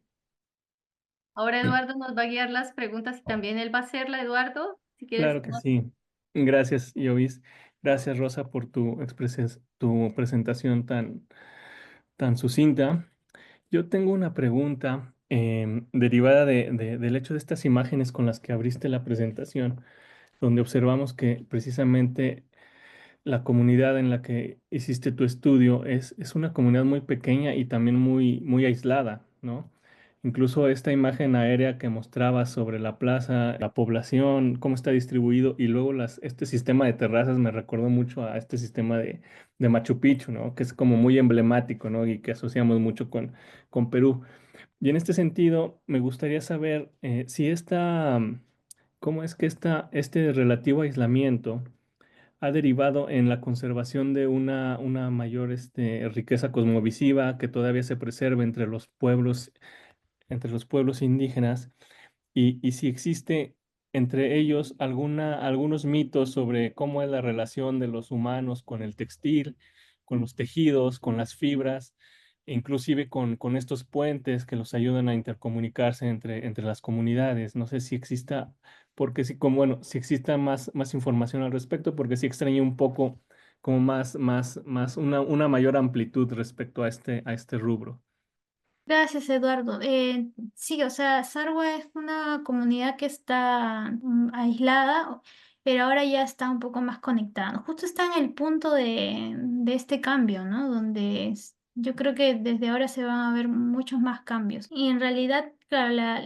Ahora Eduardo nos va a guiar las preguntas y también él va a hacerla, Eduardo, si quieres. Claro que sí. Gracias, Iovis. Gracias, Rosa, por tu presentación tan sucinta. Yo tengo una pregunta derivada del hecho de estas imágenes con las que abriste la presentación, donde observamos que precisamente la comunidad en la que hiciste tu estudio es una comunidad muy pequeña y también muy aislada, ¿no? Incluso esta imagen aérea que mostraba sobre la plaza, la población, cómo está distribuido y luego este sistema de terrazas me recordó mucho a este sistema de Machu Picchu, ¿no? Que es como muy emblemático, ¿no? Y que asociamos mucho con Perú. Y en este sentido, me gustaría saber si cómo es que este relativo aislamiento ha derivado en la conservación de una mayor riqueza cosmovisiva que todavía se preserva entre los pueblos indígenas y si existe entre ellos algunos mitos sobre cómo es la relación de los humanos con el textil, con los tejidos, con las fibras, e inclusive con estos puentes que los ayudan a intercomunicarse entre las comunidades. No sé si exista, porque si, como, bueno, si exista más información al respecto, porque sí extraño un poco como una mayor amplitud respecto a este rubro. Gracias, Eduardo. Sí, o sea, Sarwa es una comunidad que está aislada, pero ahora ya está un poco más conectada, ¿no? Justo está en el punto de este cambio, ¿no? Donde yo creo que desde ahora se van a ver muchos más cambios. Y en realidad, claro,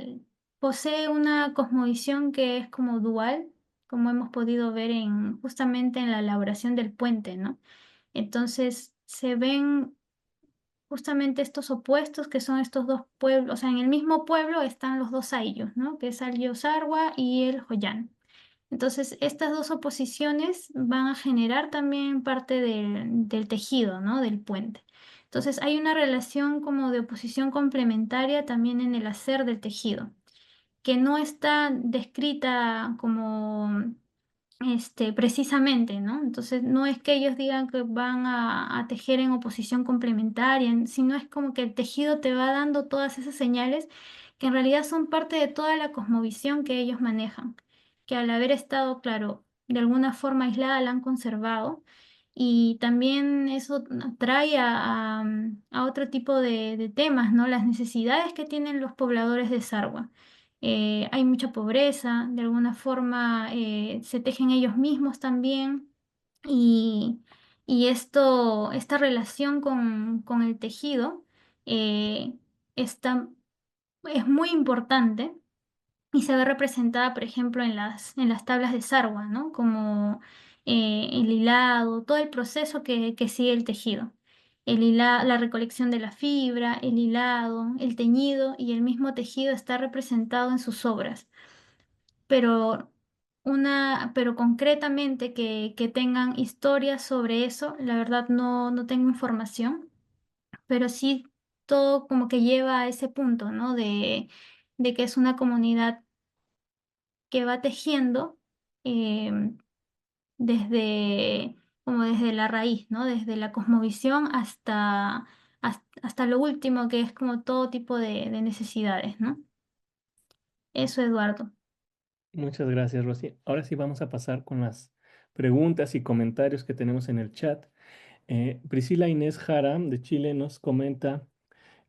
posee una cosmovisión que es como dual, como hemos podido ver justamente en la elaboración del puente, ¿no? Entonces, se ven justamente estos opuestos que son estos dos pueblos, o sea, en el mismo pueblo están los dos ayllus, ¿no? Que es el Sarwa y el Joyán. Entonces, estas dos oposiciones van a generar también parte del tejido, ¿no? Del puente. Entonces, hay una relación como de oposición complementaria también en el hacer del tejido, que no está descrita como precisamente, ¿no? Entonces, no es que ellos digan que van a tejer en oposición complementaria, sino es como que el tejido te va dando todas esas señales que en realidad son parte de toda la cosmovisión que ellos manejan, que al haber estado, claro, de alguna forma aislada, la han conservado. Y también eso atrae a otro tipo de temas, ¿no? Las necesidades que tienen los pobladores de Sarwa. Hay mucha pobreza, de alguna forma se tejen ellos mismos también y, esta relación con el tejido eh, está, es muy importante y se ve representada, por ejemplo, en las tablas de Sarwa, ¿no? Como el hilado, todo el proceso que sigue el tejido. La recolección de la fibra, el hilado, el teñido y el mismo tejido está representado en sus obras. Pero, pero concretamente que tengan historias sobre eso, la verdad no tengo información, pero sí todo como que lleva a ese punto, ¿no? De que es una comunidad que va tejiendo em, desde, como desde la raíz, ¿no? Desde la cosmovisión hasta lo último, que es como todo tipo de necesidades, ¿no? Eso, Eduardo. Muchas gracias, Rosy. Ahora sí vamos a pasar con las preguntas y comentarios que tenemos en el chat. Priscila Inés Jara de Chile nos comenta,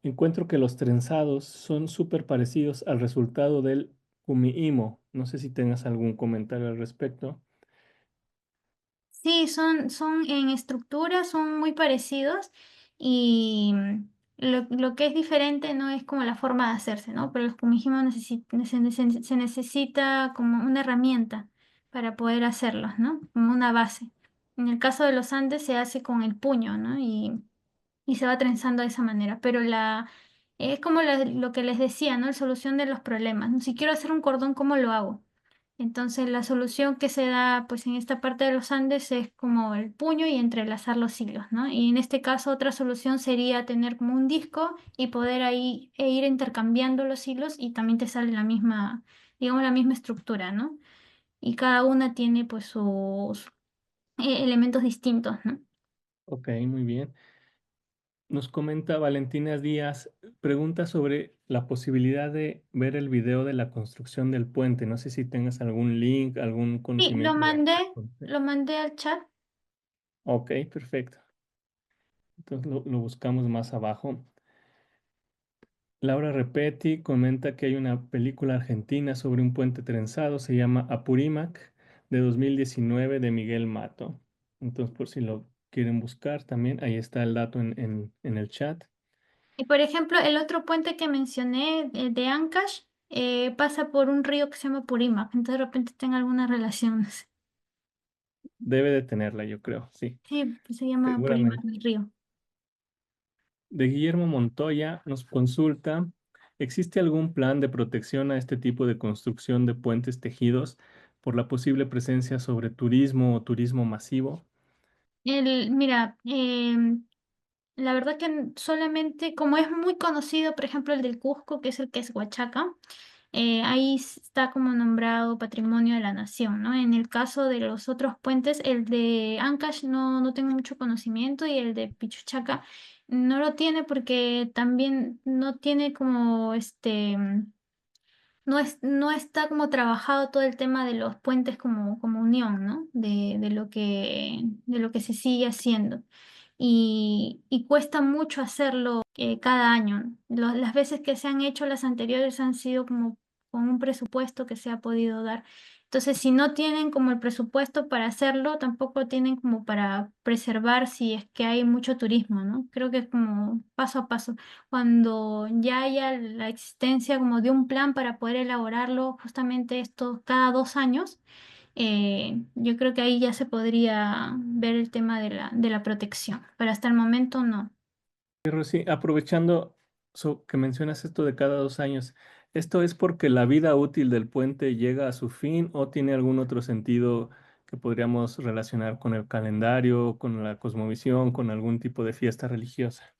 encuentro que los trenzados son súper parecidos al resultado del kumiimo. No sé si tengas algún comentario al respecto. Sí, son en estructura, son muy parecidos y lo que es diferente no es como la forma de hacerse, ¿no? Pero como dijimos, se necesita como una herramienta para poder hacerlos, ¿no? Como una base. En el caso de los Andes se hace con el puño, ¿no? Y se va trenzando de esa manera. Pero es como lo que les decía, ¿no? La solución de los problemas, ¿no? Si quiero hacer un cordón, ¿cómo lo hago? Entonces la solución que se da pues en esta parte de los Andes es como el puño y entrelazar los hilos, ¿no? Y en este caso otra solución sería tener como un disco y poder ahí ir intercambiando los hilos y también te sale la misma, digamos, la misma estructura, ¿no? Y cada una tiene pues sus elementos distintos, ¿no? Ok, muy bien. Nos comenta Valentina Díaz, pregunta sobre la posibilidad de ver el video de la construcción del puente. No sé si tengas algún link, algún Sí, conocimiento de... lo mandé al chat. Ok, perfecto. Entonces lo buscamos más abajo. Laura Repetti comenta que hay una película argentina sobre un puente trenzado, se llama Apurímac, de 2019 de Miguel Mato. Entonces, por si lo quieren buscar también, ahí está el dato en el chat. Y por ejemplo, el otro puente que mencioné de Ancash pasa por un río que se llama Purímac, entonces de repente tenga alguna relación. No sé. Debe de tenerla, yo creo, sí, Sí, pues se llama Purímac seguramente. el río. De Guillermo Montoya nos consulta, ¿existe algún plan de protección a este tipo de construcción de puentes tejidos por la posible presencia sobre turismo o turismo masivo? Mira, la verdad que solamente, como es muy conocido, por ejemplo, el del Cusco, que es el que es Huachaca, ahí está como nombrado Patrimonio de la Nación, ¿no? En el caso de los otros puentes, el de Ancash no tengo mucho conocimiento y el de Pichuchaca no lo tiene porque también no tiene como no está como trabajado todo el tema de los puentes como unión, ¿no? De lo que se sigue haciendo. Y cuesta mucho hacerlo cada año. Las veces que se han hecho las anteriores han sido como con un presupuesto que se ha podido dar. Entonces, si no tienen como el presupuesto para hacerlo, tampoco tienen como para preservar si es que hay mucho turismo, ¿no? Creo que es como paso a paso. Cuando ya haya la existencia como de un plan para poder elaborarlo, justamente esto cada 2 años, yo creo que ahí ya se podría ver el tema de la protección, pero hasta el momento no. Y Rosy, aprovechando que mencionas esto de cada 2 años, ¿esto es porque la vida útil del puente llega a su fin o tiene algún otro sentido que podríamos relacionar con el calendario, con la cosmovisión, con algún tipo de fiesta religiosa?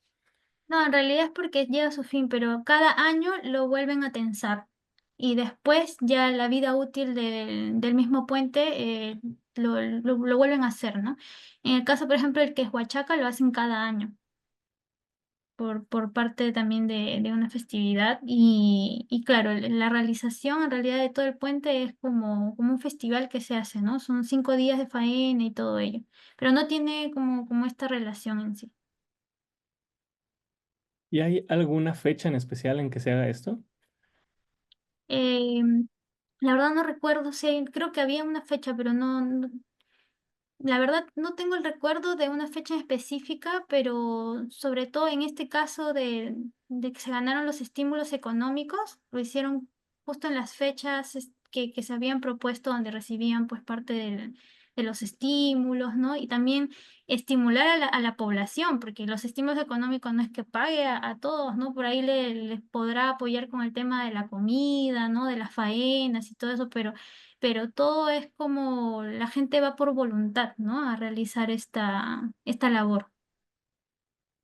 No, en realidad es porque llega a su fin, pero cada año lo vuelven a tensar y después ya la vida útil del mismo puente lo vuelven a hacer, ¿no? En el caso, por ejemplo, el que es Huachaca lo hacen cada año. Por parte también de una festividad y claro, la realización en realidad de todo el puente es como un festival que se hace, ¿no? Son 5 días de faena y todo ello, pero no tiene como esta relación en sí. ¿Y hay alguna fecha en especial en que se haga esto? Eh, la verdad no recuerdo si creo que había una fecha, pero la verdad no tengo el recuerdo de una fecha específica, pero sobre todo en este caso de que se ganaron los estímulos económicos, lo hicieron justo en las fechas que se habían propuesto donde recibían pues parte de los estímulos, ¿no? Y también estimular a la población, porque los estímulos económicos no es que pague a todos, ¿no? Por ahí les podrá apoyar con el tema de la comida, ¿no? De las faenas y todo eso, pero todo es como la gente va por voluntad, ¿no? A realizar esta labor.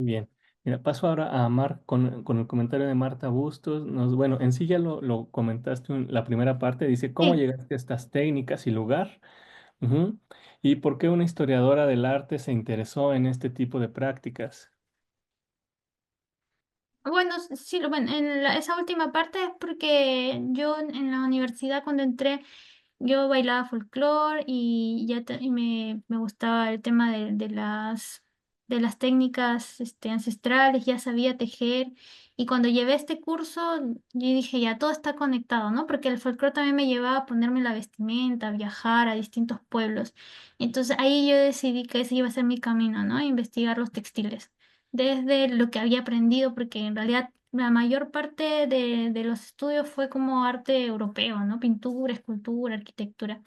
Bien, mira, paso ahora a con el comentario de Marta Bustos. Bueno, en sí ya lo comentaste en la primera parte, dice, ¿cómo Sí. llegaste a estas técnicas y lugar? Ujú. ¿Y por qué una historiadora del arte se interesó en este tipo de prácticas? Bueno, sí, bueno, esa última parte es porque yo en la universidad cuando entré yo bailaba folclore y y me gustaba el tema de las técnicas ancestrales, ya sabía tejer. Y cuando llevé este curso, yo dije, ya todo está conectado, ¿no? Porque el folclore también me llevaba a ponerme la vestimenta, a viajar a distintos pueblos. Entonces ahí yo decidí que ese iba a ser mi camino, ¿no? Investigar los textiles. Desde lo que había aprendido, porque en realidad la mayor parte de los estudios fue como arte europeo, ¿no? Pintura, escultura, arquitectura.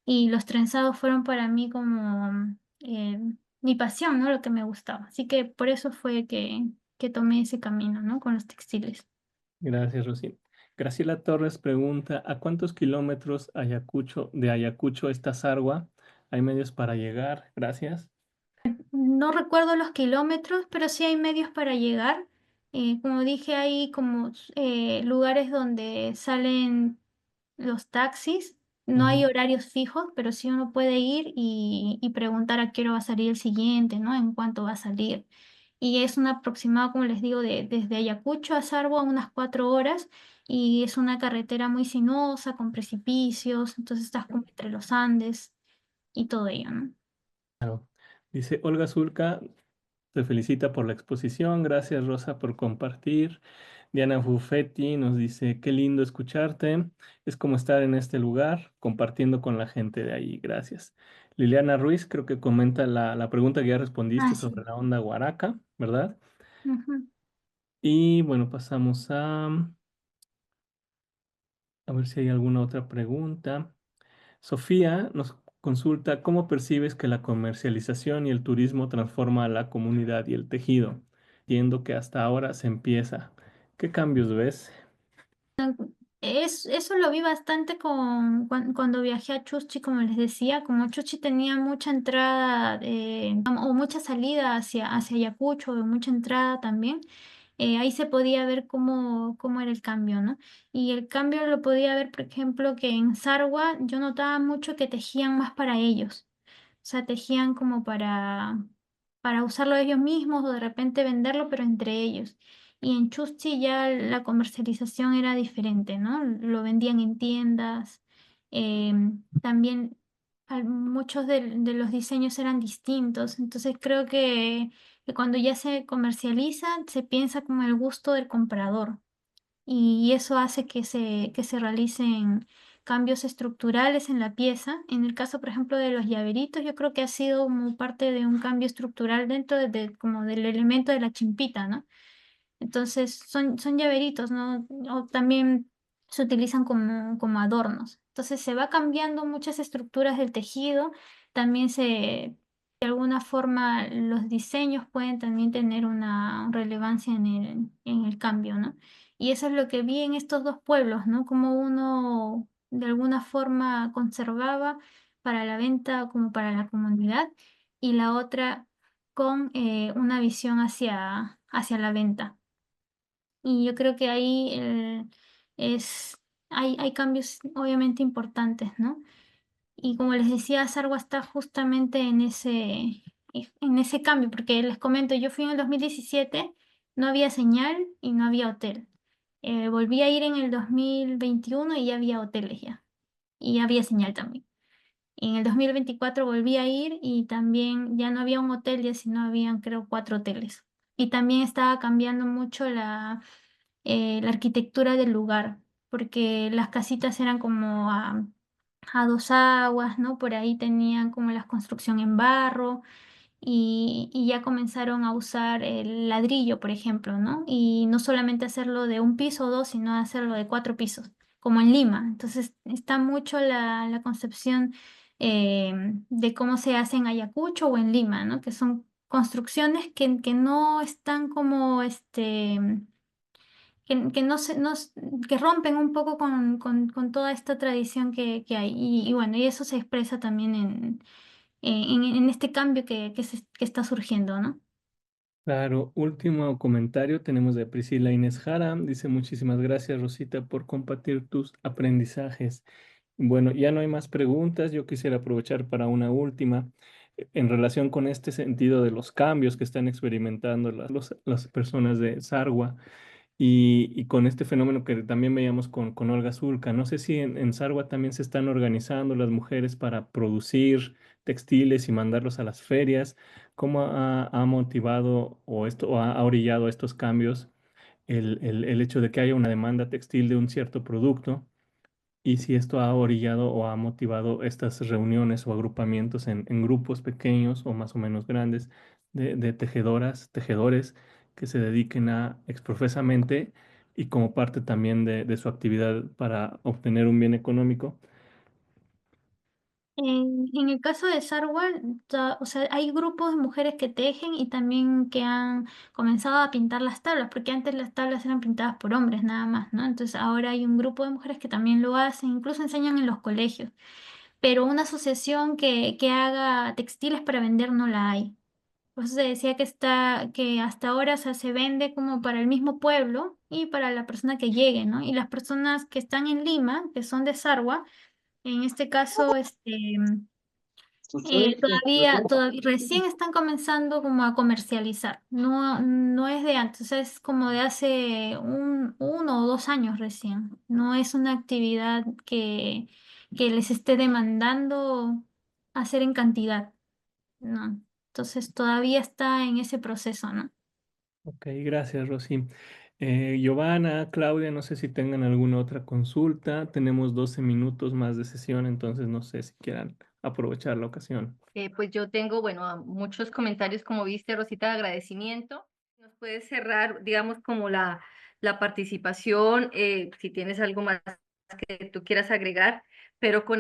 Y los trenzados fueron para mí como mi pasión, ¿no? Lo que me gustaba. Así que por eso fue que tomé ese camino, ¿no? Con los textiles. Gracias, Rosy. Graciela Torres pregunta, ¿a cuántos kilómetros de Ayacucho está Sargua? ¿Hay medios para llegar? Gracias. No recuerdo los kilómetros, pero sí hay medios para llegar. Como dije, hay como lugares donde salen los taxis. No hay Ujú. horarios fijos, pero sí uno puede ir y preguntar a qué hora va a salir el siguiente, ¿no? En cuánto va a salir. Y es un aproximado, como les digo, desde Ayacucho a Sarbo a unas 4 horas. Y es una carretera muy sinuosa, con precipicios. Entonces estás como entre los Andes y todo ello, ¿no? Claro. Dice Olga Zulca, te felicita por la exposición. Gracias, Rosa, por compartir. Diana Buffetti nos dice, qué lindo escucharte. Es como estar en este lugar, compartiendo con la gente de ahí. Gracias. Liliana Ruiz, creo que comenta la pregunta que ya Ah, respondiste sobre sí. la onda Huaraca, ¿verdad? Ujú. Y bueno, pasamos a ver si hay alguna otra pregunta. Sofía nos consulta, ¿cómo percibes que la comercialización y el turismo transforma a la comunidad y el tejido? Viendo que hasta ahora se empieza. ¿Qué cambios ves? Eso lo vi bastante cuando viajé a Chuchi, como les decía, como Chuchi tenía mucha entrada o mucha salida hacia Ayacucho, o mucha entrada también. ahí se podía ver cómo era el cambio, ¿no? Y el cambio lo podía ver, por ejemplo, que en Sarwa yo notaba mucho que tejían más para ellos. O sea, tejían como para usarlo ellos mismos o de repente venderlo, pero entre ellos. Y en Chuschi ya la comercialización era diferente, ¿no? Lo vendían en tiendas. También muchos de los diseños eran distintos. Entonces creo que cuando ya se comercializa, se piensa como el gusto del comprador y eso hace que se realicen cambios estructurales en la pieza. En el caso, por ejemplo, de los llaveritos, yo creo que ha sido como parte de un cambio estructural dentro como del elemento de la chimpita, ¿no? Entonces son llaveritos, ¿no? O también se utilizan como adornos. Entonces se va cambiando muchas estructuras del tejido. También de alguna forma los diseños pueden también tener una relevancia en el cambio, ¿no? Y eso es lo que vi en estos dos pueblos, ¿no? Como uno de alguna forma conservaba para la venta como para la comunidad y la otra con una visión hacia la venta. Y yo creo que ahí es, hay cambios obviamente importantes, ¿no? Y como les decía, Sarwa está justamente en ese cambio, porque les comento, yo fui en el 2017, no había señal y no había hotel. Volví a ir en el 2021 y ya había hoteles ya, y había señal también. En el 2024 volví a ir y también ya no había un hotel, ya sino habían creo 4 hoteles. Y también estaba cambiando mucho la arquitectura del lugar, porque las casitas eran como a 2 aguas, ¿no? Por ahí tenían como la construcción en barro y ya comenzaron a usar el ladrillo, por ejemplo, ¿no? Y no solamente hacerlo de un piso o dos, sino hacerlo de 4 pisos, como en Lima. Entonces está mucho la concepción de cómo se hace en Ayacucho o en Lima, ¿no? Que son construcciones que no están como que no se, no s- que rompen un poco con toda esta tradición que hay. Y bueno, y eso se expresa también en este cambio que está surgiendo, ¿no? Claro, último comentario tenemos de Priscila Inés Jara. Dice muchísimas gracias, Rosita, por compartir tus aprendizajes. Bueno, ya no hay más preguntas. Yo quisiera aprovechar para una última en relación con este sentido de los cambios que están experimentando las personas de Sarwa. Y con este fenómeno que también veíamos con Olga Zulca, no sé si en Sarwa también se están organizando las mujeres para producir textiles y mandarlos a las ferias. ¿Cómo ha motivado o ha orillado estos cambios el hecho de que haya una demanda textil de un cierto producto? Y si esto ha orillado o ha motivado estas reuniones o agrupamientos en grupos pequeños o más o menos grandes de tejedoras, tejedores que se dediquen a exprofesamente y como parte también de su actividad para obtener un bien económico. En el caso de Sarwar, o sea, hay grupos de mujeres que tejen y también que han comenzado a pintar las tablas, porque antes las tablas eran pintadas por hombres nada más, ¿no? Entonces ahora hay un grupo de mujeres que también lo hacen, incluso enseñan en los colegios, pero una asociación que haga textiles para vender no la hay. Por eso se decía que hasta ahora, o sea, se vende como para el mismo pueblo y para la persona que llegue, ¿no? Y las personas que están en Lima, que son de Sarwa, en este caso, todavía recién están comenzando como a comercializar. No, no es de antes, o sea, es como de hace 1 o 2 años recién. No es una actividad que les esté demandando hacer en cantidad, ¿no? Entonces todavía está en ese proceso, ¿no? Ok, gracias, Rosy. Giovanna, Claudia, no sé si tengan alguna otra consulta. Tenemos 12 minutos más de sesión, entonces no sé si quieran aprovechar la ocasión. Pues yo tengo, bueno, muchos comentarios, como viste, Rosita, de agradecimiento. Nos puedes cerrar, digamos, como la participación, si tienes algo más que tú quieras agregar, pero con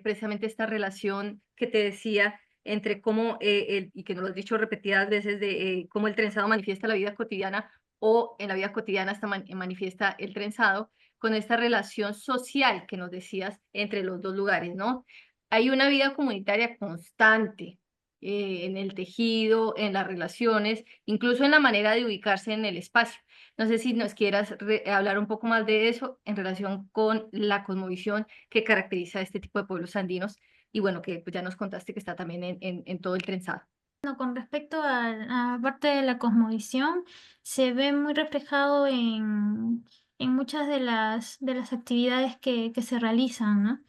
precisamente esta relación que te decía entre cómo, y que nos lo has dicho repetidas veces, de cómo el trenzado manifiesta la vida cotidiana o en la vida cotidiana manifiesta el trenzado, con esta relación social que nos decías entre los dos lugares, ¿no? Hay una vida comunitaria constante en el tejido, en las relaciones, incluso en la manera de ubicarse en el espacio. No sé si nos quieras hablar un poco más de eso en relación con la cosmovisión que caracteriza a este tipo de pueblos andinos y bueno, que pues, ya nos contaste que está también en todo el trenzado. Bueno, con respecto a parte de la cosmovisión, se ve muy reflejado en muchas de las actividades que se realizan, ¿no?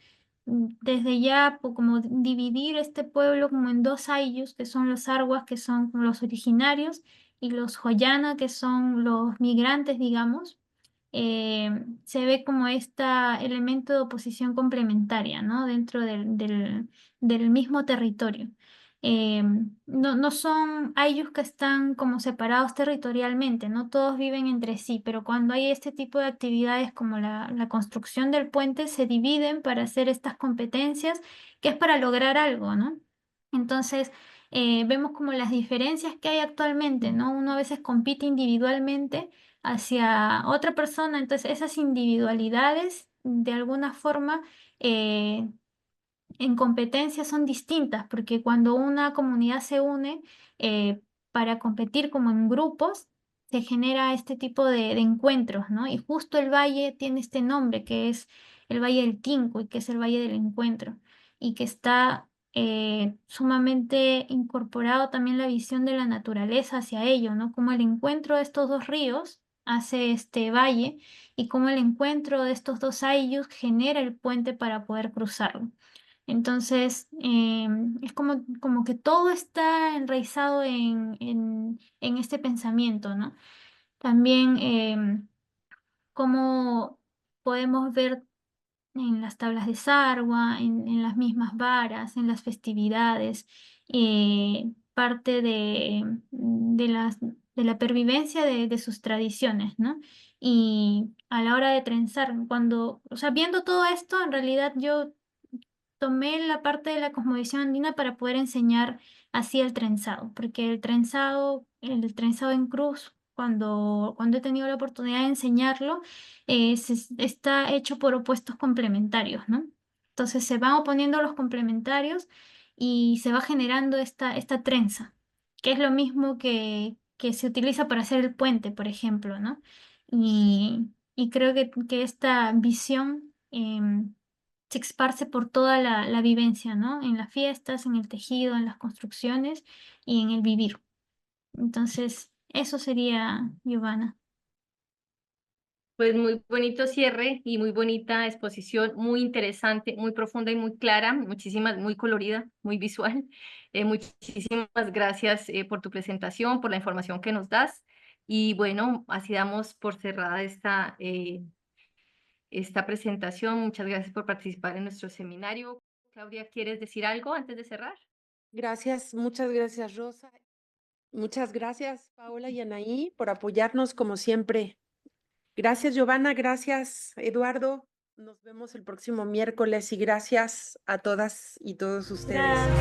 Desde ya, como dividir este pueblo como en dos ayllus, que son los arhuas, que son los originarios, y los joyana, que son los migrantes, digamos. Se ve como este elemento de oposición complementaria, ¿no? Dentro del mismo territorio. No son ayllus que están como separados territorialmente, no todos viven entre sí, pero cuando hay este tipo de actividades como la construcción del puente, se dividen para hacer estas competencias, que es para lograr algo, ¿no? Entonces, vemos como las diferencias que hay actualmente, ¿no? Uno a veces compite individualmente hacia otra persona, entonces esas individualidades de alguna forma en competencia son distintas, porque cuando una comunidad se une para competir como en grupos, se genera este tipo de encuentros, ¿no? Y justo el valle tiene este nombre, que es el Valle del Tinco, y que es el Valle del Encuentro, y que está sumamente incorporado también la visión de la naturaleza hacia ello, ¿no? Como el encuentro de estos dos ríos hace este valle, y como el encuentro de estos dos ayllus genera el puente para poder cruzarlo. Entonces, es como que todo está enraizado en este pensamiento, ¿no? También, como podemos ver en las tablas de Sarwa, en las mismas varas, en las festividades, parte de la pervivencia de sus tradiciones, ¿no? Y a la hora de trenzar, o sea, viendo todo esto, en realidad yo tomé la parte de la cosmovisión andina para poder enseñar así el trenzado, porque el trenzado en cruz, cuando he tenido la oportunidad de enseñarlo, está hecho por opuestos complementarios, ¿no? Entonces se van oponiendo los complementarios y se va generando esta trenza, que es lo mismo que se utiliza para hacer el puente, por ejemplo, ¿no? Y creo que esta visión se esparce por toda la vivencia, ¿no? En las fiestas, en el tejido, en las construcciones y en el vivir. Entonces, eso sería, Giovanna. Pues muy bonito cierre y muy bonita exposición, muy interesante, muy profunda y muy clara, muy colorida, muy visual. Muchísimas gracias por tu presentación, por la información que nos das. Y bueno, así damos por cerrada esta presentación. Muchas gracias por participar en nuestro seminario. Claudia, ¿quieres decir algo antes de cerrar? Gracias, muchas gracias, Rosa. Muchas gracias, Paola y Anaí, por apoyarnos como siempre. Gracias, Giovanna, gracias, Eduardo. Nos vemos el próximo miércoles y gracias a todas y todos ustedes. Gracias.